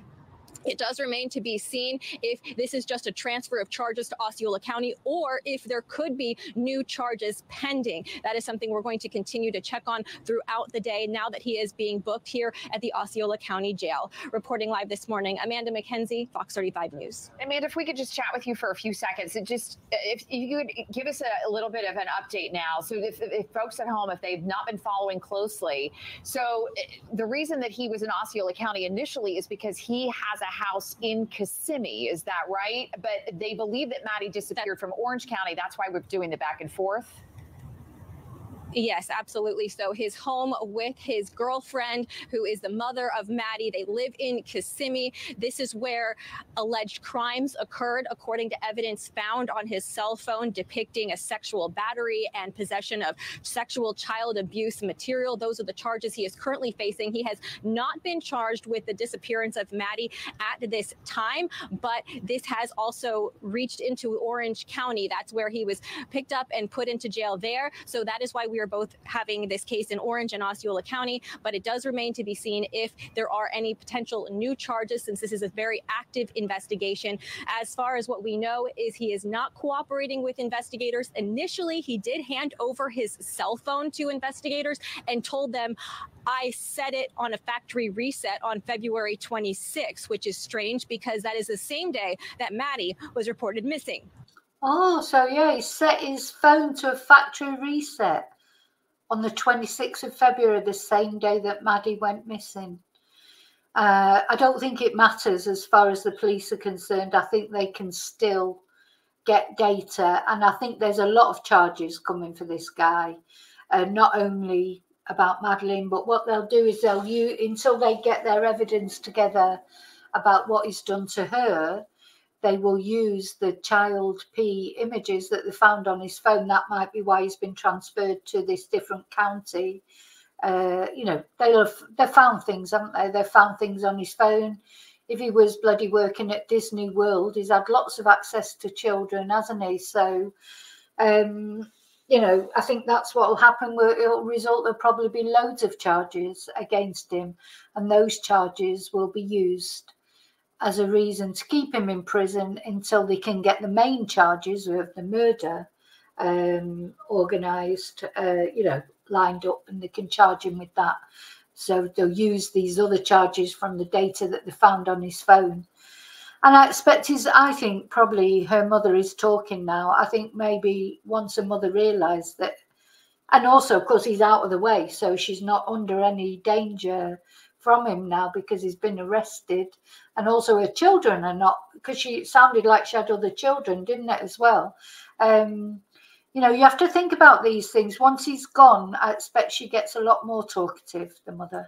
It does remain to be seen if this is just a transfer of charges to Osceola County or if there could be new charges pending. That is something we're going to continue to check on throughout the day now that he is being booked here at the Osceola County Jail. Reporting live this morning, Amanda McKenzie, Fox 35 News. Amanda, if we could just chat with you for a few seconds, if you could give us a little bit of an update now. So if folks at home, if they've not been following closely, so the reason that he was in Osceola County initially is because he has a house in Kissimmee. Is that right? But they believe that Maddie disappeared from Orange County. That's why we're doing the back and forth. Yes, absolutely. So his home with his girlfriend, who is the mother of Maddie, they live in Kissimmee. This is where alleged crimes occurred, according to evidence found on his cell phone depicting a sexual battery and possession of sexual child abuse material. Those are the charges he is currently facing. He has not been charged with the disappearance of Maddie at this time, but this has also reached into Orange County. That's where he was picked up and put into jail there. So that is why we are both having this case in Orange and Osceola County, but it does remain to be seen if there are any potential new charges, since this is a very active investigation. As far as what we know is he is not cooperating with investigators. Initially, he did hand over his cell phone to investigators and told them, I set it on a factory reset on February 26th, which is strange because that is the same day that Maddie was reported missing. Oh, so yeah, he set his phone to a factory reset on the 26th of February, the same day that Maddie went missing. I don't think it matters as far as the police are concerned. I think they can still get data. And I think there's a lot of charges coming for this guy, not only about Madeleine, but what they'll do is they'll use, until they get their evidence together about what he's done to her, they will use the child P images that they found on his phone. That might be why he's been transferred to this different county. You know, they've found things, haven't they? They've found things on his phone. If he was bloody working at Disney World, he's had lots of access to children, hasn't he? So, you know, I think that's what will happen. It'll result, there'll probably be loads of charges against him, and those charges will be used as a reason to keep him in prison until they can get the main charges of the murder organised, you know, lined up, and they can charge him with that. So they'll use these other charges from the data that they found on his phone. And I think probably her mother is talking now. I think maybe once her mother realised that, and also, of course, he's out of the way, so she's not under any danger from him now because he's been arrested. And also her children are not, because she sounded like she had other children, didn't it, as well? You know, you have to think about these things. Once he's gone, I expect she gets a lot more talkative, the mother.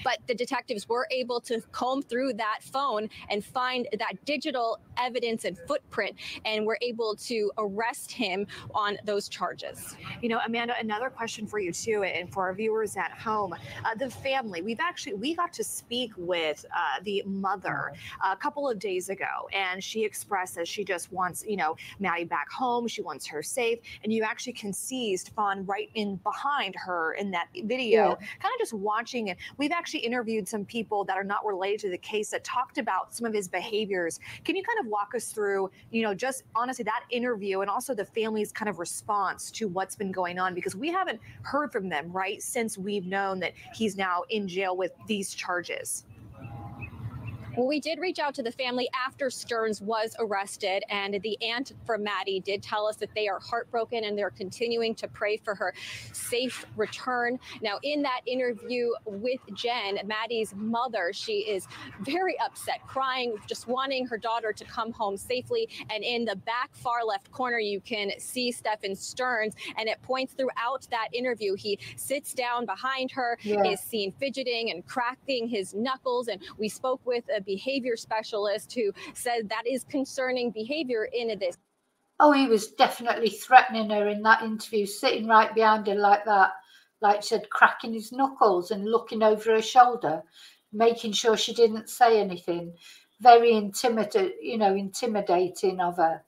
But the detectives were able to comb through that phone and find that digital evidence and footprint, and were able to arrest him on those charges. You know, Amanda, another question for you too, and for our viewers at home, the family. We got to speak with the mother a couple of days ago, and she expressed that she just wants, you know, Maddie back home. She wants her safe, and you actually can see Stephan right in behind her in that video, kind of just watching it. We've actually interviewed some people that are not related to the case that talked about some of his behaviors. Can you kind of walk us through, you know, just honestly that interview and also the family's kind of response to what's been going on? Because we haven't heard from them, right, since we've known that he's now in jail with these charges. Well, we did reach out to the family after Stearns was arrested, and the aunt for Maddie did tell us that they are heartbroken and they're continuing to pray for her safe return. Now, in that interview with Jen, Maddie's mother, she is very upset, crying, just wanting her daughter to come home safely. And in the back far left corner, you can see Stephan Stearns, and it points throughout that interview. He sits down behind her, is seen fidgeting and cracking his knuckles, and we spoke with a behavior specialist who said that is concerning behavior in this. Oh, he was definitely threatening her in that interview, sitting right behind her like that, like she said, cracking his knuckles and looking over her shoulder, making sure she didn't say anything. Very intimidating of her.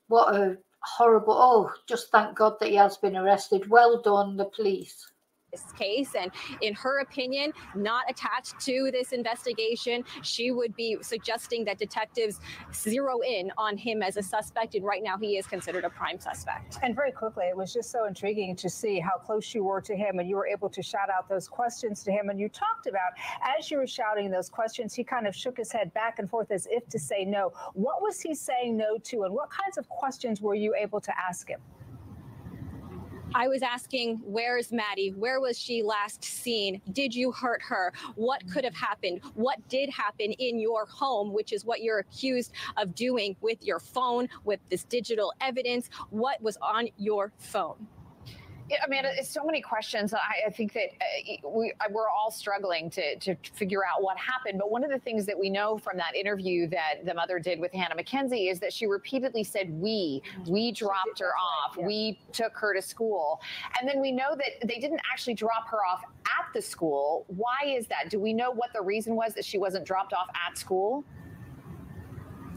What a horrible, oh, just thank God that he has been arrested. Well done, the police. This case, and in her opinion, not attached to this investigation. She would be suggesting that detectives zero in on him as a suspect, and right now he is considered a prime suspect. And very quickly, it was just so intriguing to see how close you were to him, and you were able to shout out those questions to him. And you talked about, as you were shouting those questions, he kind of shook his head back and forth as if to say no. What was he saying no to, and what kinds of questions were you able to ask him? I was asking, where's Maddie? Where was she last seen? Did you hurt her? What could have happened? What did happen in your home, which is what you're accused of doing with your phone, with this digital evidence? What was on your phone? Yeah, Amanda, it's so many questions. I think that we're all struggling to figure out what happened. But one of the things that we know from that interview that the mother did with Hannah McKenzie is that she repeatedly said, we dropped her off. We took her to school. And then we know that they didn't actually drop her off at the school. Why is that? Do we know what the reason was that she wasn't dropped off at school?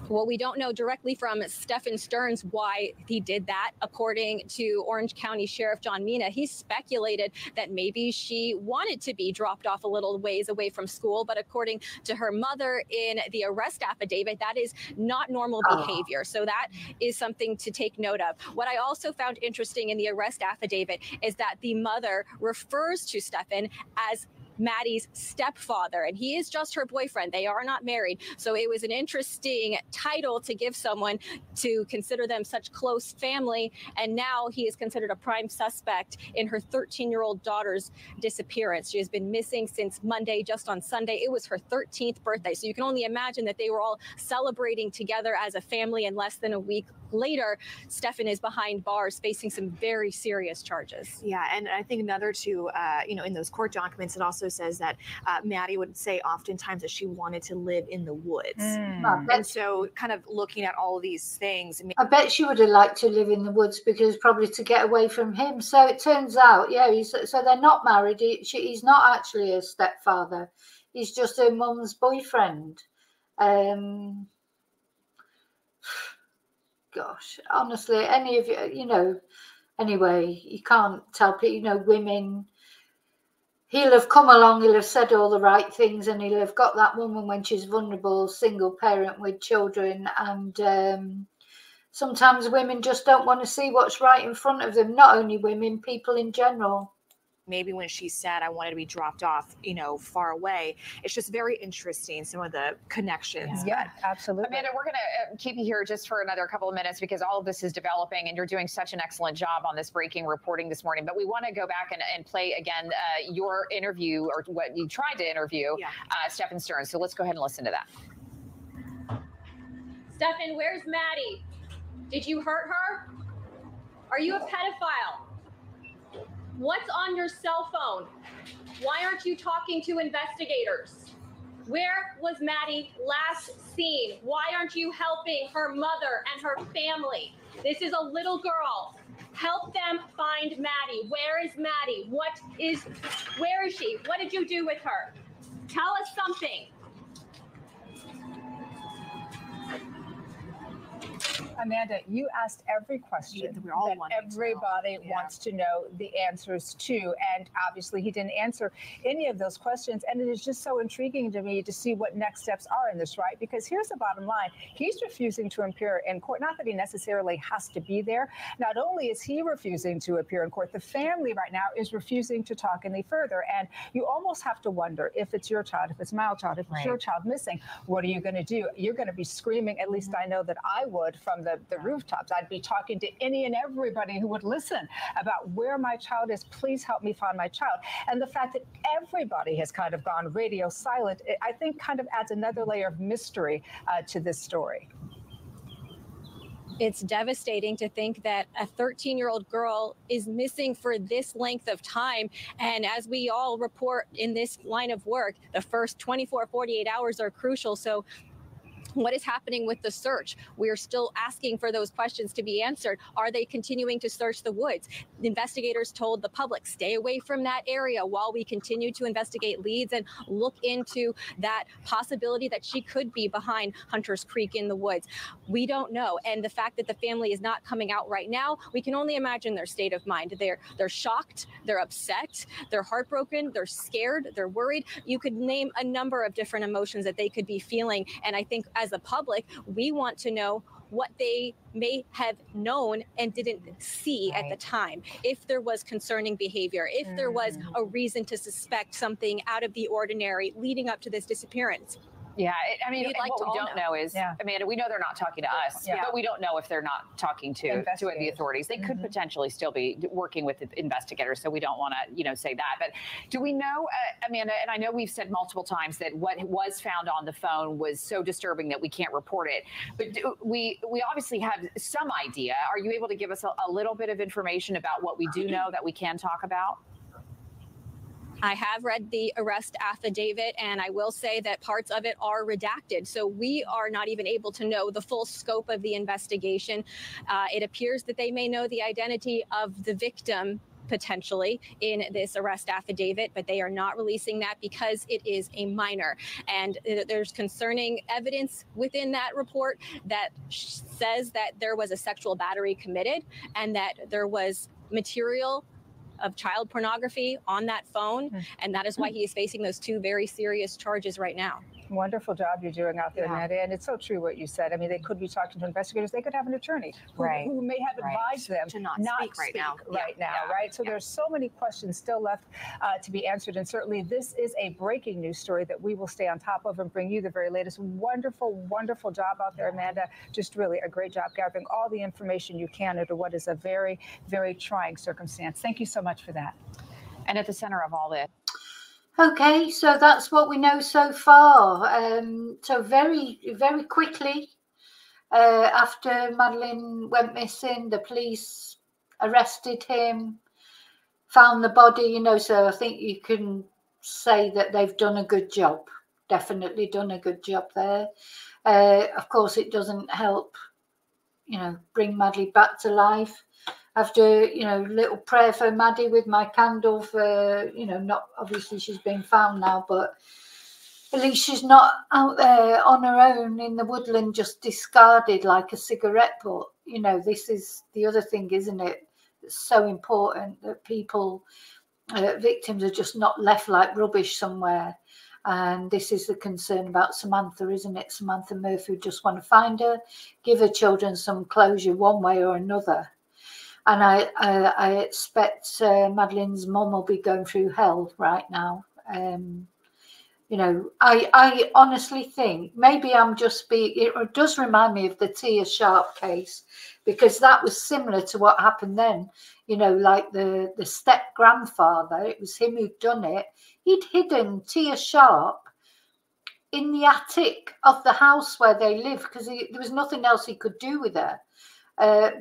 Well, we don't know directly from Stephan Stearns why he did that. According to Orange County Sheriff John Mina, he speculated that maybe she wanted to be dropped off a little ways away from school. But according to her mother in the arrest affidavit, that is not normal behavior. So that is something to take note of. What I also found interesting in the arrest affidavit is that the mother refers to Stephan as Maddie's stepfather, and he is just her boyfriend. They are not married. So it was an interesting title to give someone to consider them such close family. And now he is considered a prime suspect in her 13-year-old daughter's disappearance. She has been missing since Monday. Just on Sunday, it was her 13th birthday. So you can only imagine that they were all celebrating together as a family, and less than a week later, Stephan is behind bars facing some very serious charges. Yeah, and I think another too, in those court documents, it also says that Maddie would say oftentimes that she wanted to live in the woods. And so kind of looking at all of these things. I bet she would have liked to live in the woods because probably to get away from him. So it turns out, so they're not married. He's not actually a stepfather. He's just her mum's boyfriend. Gosh, honestly, any of you, anyway, you can't tell people, women, he'll have come along, he'll have said all the right things, and he'll have got that woman when she's vulnerable, single parent with children. And sometimes women just don't want to see what's right in front of them. Not only women, people in general. Maybe when she said, I wanted to be dropped off, far away, it's just very interesting, some of the connections. Yeah, absolutely. Amanda, we're going to keep you here just for another couple of minutes because all of this is developing and you're doing such an excellent job on this breaking reporting this morning. But we want to go back and play again your interview, or what you tried to interview, Stephan Stern. So let's go ahead and listen to that. Stephan, where's Maddie? Did you hurt her? Are you a pedophile? What's on your cell phone? Why aren't you talking to investigators? Where was Maddie last seen? Why aren't you helping her mother and her family? This is a little girl. Help them find Maddie. Where is Maddie? Where is she? What did you do with her? Tell us something. Amanda, you asked every question we all that wanted to know. everybody wants to know the answers to. And obviously he didn't answer any of those questions. And it is just so intriguing to me to see what next steps are in this, right? Because here's the bottom line. He's refusing to appear in court. Not that he necessarily has to be there. Not only is he refusing to appear in court, the family right now is refusing to talk any further. And you almost have to wonder if it's your child, if it's my child, if it's your child missing, what are you going to do? You're going to be screaming, at least I know that I would, from the rooftops. I'd be talking to any and everybody who would listen about where my child is. Please help me find my child. And the fact that everybody has kind of gone radio silent, I think kind of adds another layer of mystery to this story. It's devastating to think that a 13-year-old girl is missing for this length of time. And as we all report in this line of work, the first 24, 48 hours are crucial. So what is happening with the search? We are still asking for those questions to be answered. Are they continuing to search the woods? Investigators told the public, stay away from that area while we continue to investigate leads and look into that possibility that she could be behind Hunter's Creek in the woods. We don't know. And the fact that the family is not coming out right now, we can only imagine their state of mind. They're shocked, they're upset, they're heartbroken, they're scared, they're worried. You could name a number of different emotions that they could be feeling. And I think as a public, we want to know what they may have known and didn't see at the time. If there was concerning behavior, if there was a reason to suspect something out of the ordinary leading up to this disappearance. Yeah, I mean, We'd like what to we all don't know is, Amanda, we know they're not talking to us, but we don't know if they're not talking to the authorities. They could potentially still be working with the investigators, so we don't want to, say that. But do we know, Amanda, and I know we've said multiple times that what was found on the phone was so disturbing that we can't report it, but we obviously have some idea. Are you able to give us a little bit of information about what we do know that we can talk about? I have read the arrest affidavit, and I will say that parts of it are redacted. So we are not even able to know the full scope of the investigation. It appears that they may know the identity of the victim potentially in this arrest affidavit, but they are not releasing that because it is a minor. And there's concerning evidence within that report that says that there was a sexual battery committed and that there was material of child pornography on that phone. And that is why he is facing those two very serious charges right now. Wonderful job you're doing out there, Amanda. And it's so true what you said. I mean, they could be talking to investigators. They could have an attorney who may have advised them to not speak right now. Right? So there's so many questions still left to be answered. And certainly this is a breaking news story that we will stay on top of and bring you the very latest. Wonderful, wonderful job out there, Amanda. Just really a great job gathering all the information you can into what is a very, very trying circumstance. Thank you so much for that. And at the center of all this. Okay, so that's what we know so far. So very, very quickly after Madeleine went missing, the police arrested him, found the body, so I think you can say that they've done a good job, definitely done a good job there. Of course, it doesn't help, bring Maddie back to life. After, little prayer for Maddie with my candle for, not obviously she's been found now, but at least she's not out there on her own in the woodland, just discarded like a cigarette butt. This is the other thing, isn't it? It's so important that people, victims are just not left like rubbish somewhere. And this is the concern about Samantha, isn't it? Samantha Murphy, just want to find her, give her children some closure one way or another. And I expect Madeleine's mum will be going through hell right now. I honestly think maybe I'm just it does remind me of the Tia Sharp case, because that was similar to what happened then. Like the step grandfather, it was him who'd done it. He'd hidden Tia Sharp in the attic of the house where they lived because there was nothing else he could do with her.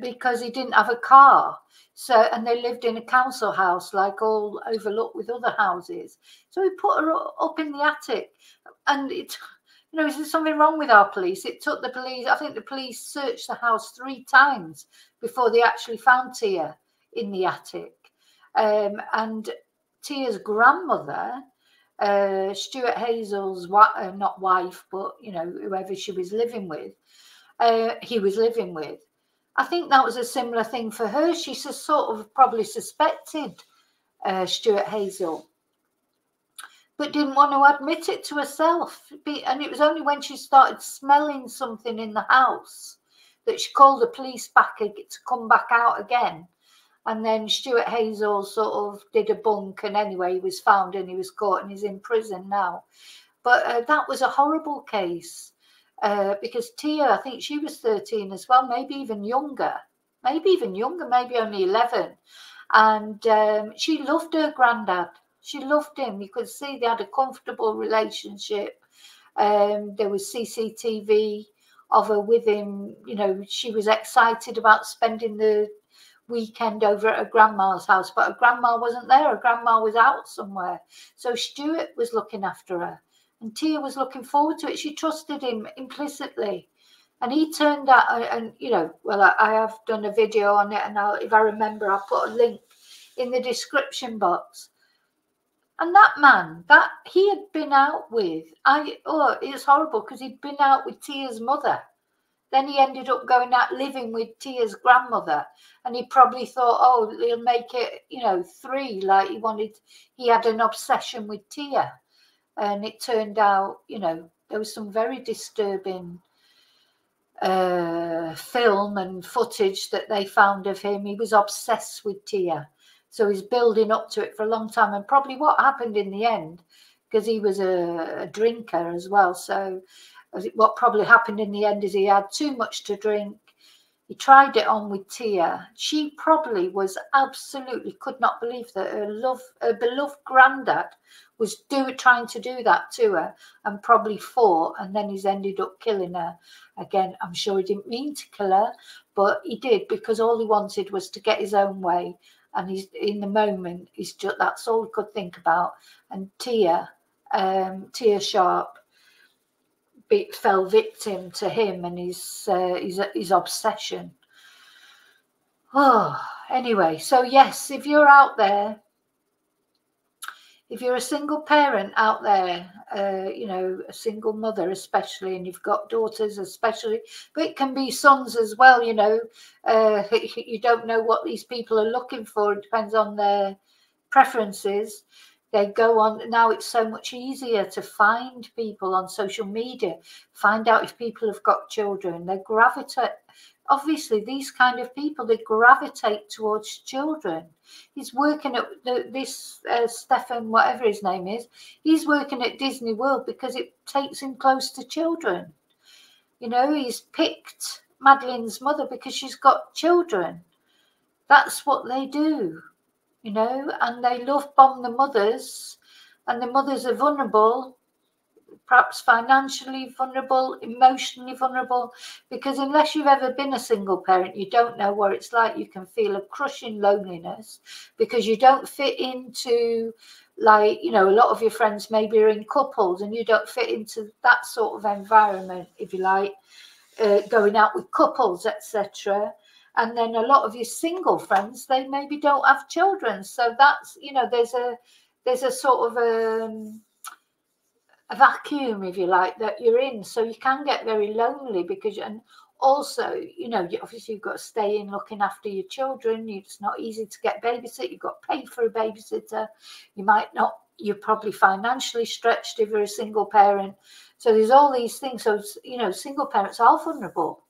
because he didn't have a car. So, and they lived in a council house, like all overlooked with other houses. So he put her up in the attic, and it, you know, is there something wrong with our police? It took the police, I think the police searched the house 3 times before they actually found Tia in the attic. And Tia's grandmother, Stuart Hazel's not wife, but you know, whoever she was living with, he was living with. I think that was a similar thing for her. She sort of probably suspected Stuart Hazel, but didn't want to admit it to herself. And it was only when she started smelling something in the house that she called the police back to come back out again. And then Stuart Hazel sort of did a bunk, and anyway, he was found and he was caught and he's in prison now. But that was a horrible case because Tia, I think she was 13 as well, maybe even younger, maybe only 11. And she loved her granddad. She loved him. You could see they had a comfortable relationship. There was CCTV of her with him. You know, she was excited about spending the weekend over at her grandma's house, but her grandma wasn't there. Her grandma was out somewhere. So Stuart was looking after her, and Tia was looking forward to it. She trusted him implicitly. And he turned out, and you know, well, I have done a video on it, and if I remember, I'll put a link in the description box. And that man that he had been out with, it's horrible because he'd been out with Tia's mother. Then he ended up going out living with Tia's grandmother, and he probably thought, oh, he'll make it, you know, 3. Like he had an obsession with Tia, and it turned out, you know, there was some very disturbing film and footage that they found of him. He was obsessed with Tia, so he's building up to it for a long time. And probably what happened in the end, because he was a drinker as well, so what probably happened in the end is he had too much to drink. He tried it on with Tia. She probably was absolutely could not believe that her beloved granddad was trying to do that to her, and probably fought, and then he's ended up killing her. Again, I'm sure he didn't mean to kill her, but he did, because all he wanted was to get his own way. And he's in the moment, that's all he could think about. And Tia Sharp fell victim to him and his obsession. Oh, anyway, so yes, if you're out there, if you're a single parent out there, you know, a single mother especially, and you've got daughters especially, but it can be sons as well, you know, you don't know what these people are looking for. It depends on their preferences. They go on, now it's so much easier to find people on social media, find out if people have got children. They gravitate, obviously these kind of people, they gravitate towards children. He's working at this Stephan, whatever his name is, he's working at Disney World because it takes him close to children. You know, he's picked Madeleine's mother because she's got children. That's what they do. You know, and they love bomb the mothers, and the mothers are vulnerable, perhaps financially vulnerable, emotionally vulnerable, because unless you've ever been a single parent, you don't know what it's like. You can feel a crushing loneliness because you don't fit into, like, you know, a lot of your friends maybe are in couples and you don't fit into that sort of environment, if you like, going out with couples, etc. And then a lot of your single friends, they maybe don't have children. So that's, you know, there's a sort of a vacuum, if you like, that you're in. So you can get very lonely because, and also, you know, obviously you've got to stay in looking after your children. It's not easy to get babysit. You've got to pay for a babysitter. You might not, you're probably financially stretched if you're a single parent. So there's all these things. So, you know, single parents are vulnerable.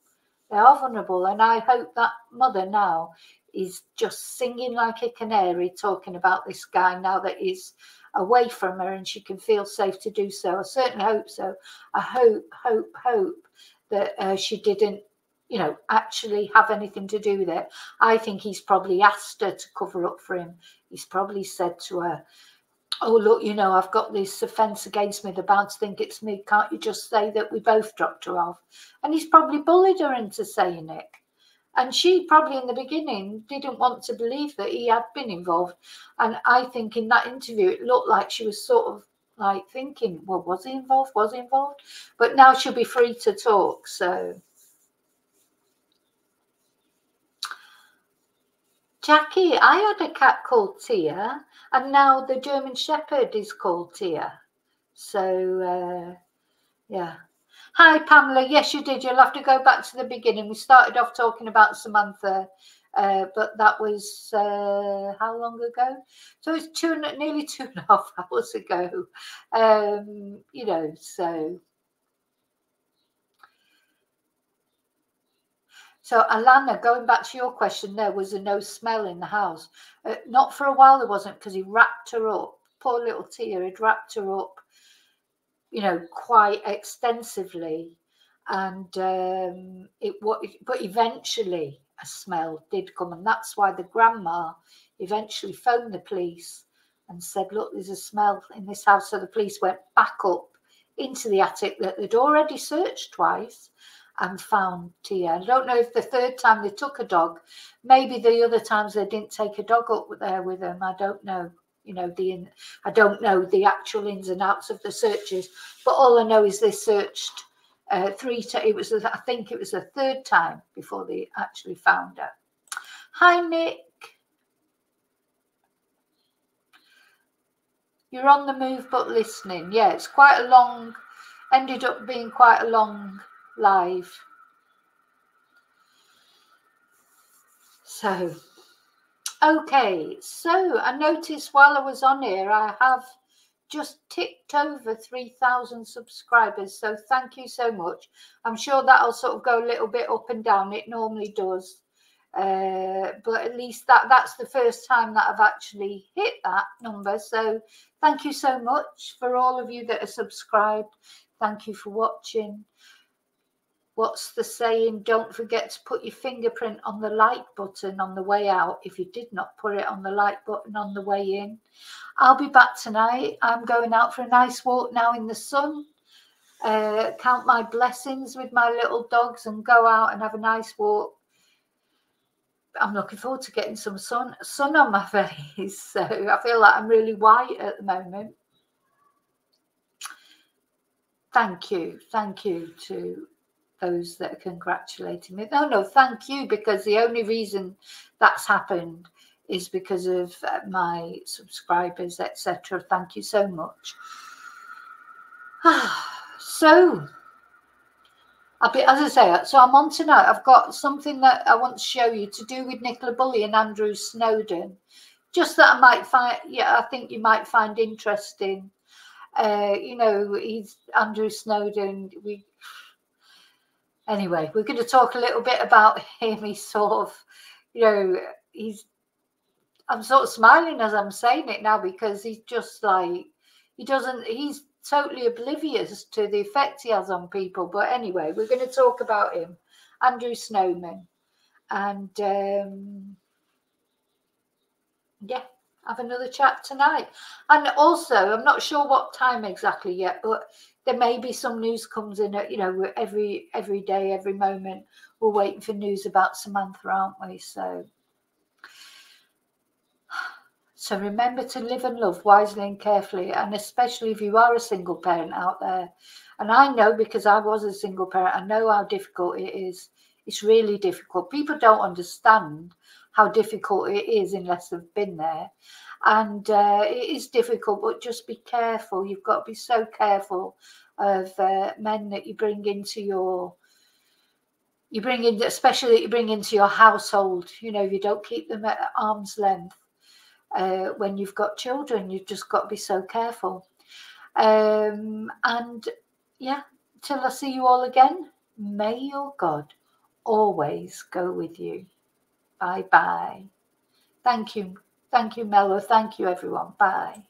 They are vulnerable, and I hope that mother now is just singing like a canary, talking about this guy now that he's away from her and she can feel safe to do so. I certainly hope so. I hope that she didn't, you know, actually have anything to do with it. I think he's probably asked her to cover up for him. He's probably said to her, oh, look, you know, I've got this offence against me. They're bound to think it's me. Can't you just say that we both dropped her off? And he's probably bullied her into saying it. And she probably in the beginning didn't want to believe that he had been involved. And I think in that interview, it looked like she was sort of like thinking, well, was he involved? Was he involved? But now she'll be free to talk. So, Jackie, I had a cat called Tia, and now the German Shepherd is called Tia. So, yeah. Hi, Pamela. Yes, you did. You'll have to go back to the beginning. We started off talking about Samantha, but that was how long ago? So it's nearly 2.5 hours ago. You know, so. So, Alana, going back to your question, there was no smell in the house. Not for a while there wasn't, because he wrapped her up. Poor little Tia had wrapped her up, you know, quite extensively. And but eventually a smell did come. And that's why the grandma eventually phoned the police and said, look, there's a smell in this house. So the police went back up into the attic that they'd already searched twice and found Tia. I don't know if the third time they took a dog, maybe the other times they didn't take a dog up there with them. I don't know, you know, I don't know the actual ins and outs of the searches, but all I know is they searched 3 times. I think it was the third time before they actually found her. Hi, Nick. You're on the move but listening. Yeah, it's quite a long, ended up being quite a long live. So, okay, so I noticed while I was on here, I have just ticked over 3,000 subscribers. So thank you so much. I'm sure that'll sort of go a little bit up and down. It normally does. But at least that's the first time that I've actually hit that number. So thank you so much for all of you that are subscribed. Thank you for watching. What's the saying? Don't forget to put your fingerprint on the like button on the way out if you did not put it on the like button on the way in. I'll be back tonight. I'm going out for a nice walk now in the sun. Count my blessings with my little dogs and go out and have a nice walk. I'm looking forward to getting some sun on my face. So I feel like I'm really white at the moment. Thank you to those that are congratulating me. No, thank you, because the only reason that's happened is because of my subscribers, etc. Thank you so much. So, as I say, so I'm on tonight. I've got something that I want to show you to do with Nicola Bulley and Andrew Snowden. Just that I might find, yeah, I think you might find interesting. You know, he's Andrew Snowden. Anyway, we're going to talk a little bit about him. He's sort of, you know, I'm sort of smiling as I'm saying it now, because he's just like, he's totally oblivious to the effect he has on people. But anyway, we're going to talk about him, Andrew Snowden. And yeah, have another chat tonight. And also, I'm not sure what time exactly yet, but there may be some news comes in, you know, every day, every moment. We're waiting for news about Samantha, aren't we? So remember to live and love wisely and carefully, and especially if you are a single parent out there. And I know, because I was a single parent, I know how difficult it is. It's really difficult. People don't understand how difficult it is unless they've been there. And it is difficult, but just be careful. You've got to be so careful of men that you bring into your, especially that you bring into your household. You know, if you don't keep them at arm's length. When you've got children, you've just got to be so careful. And yeah, till I see you all again, may your God always go with you. Bye bye. Thank you, Mello. Thank you, everyone. Bye.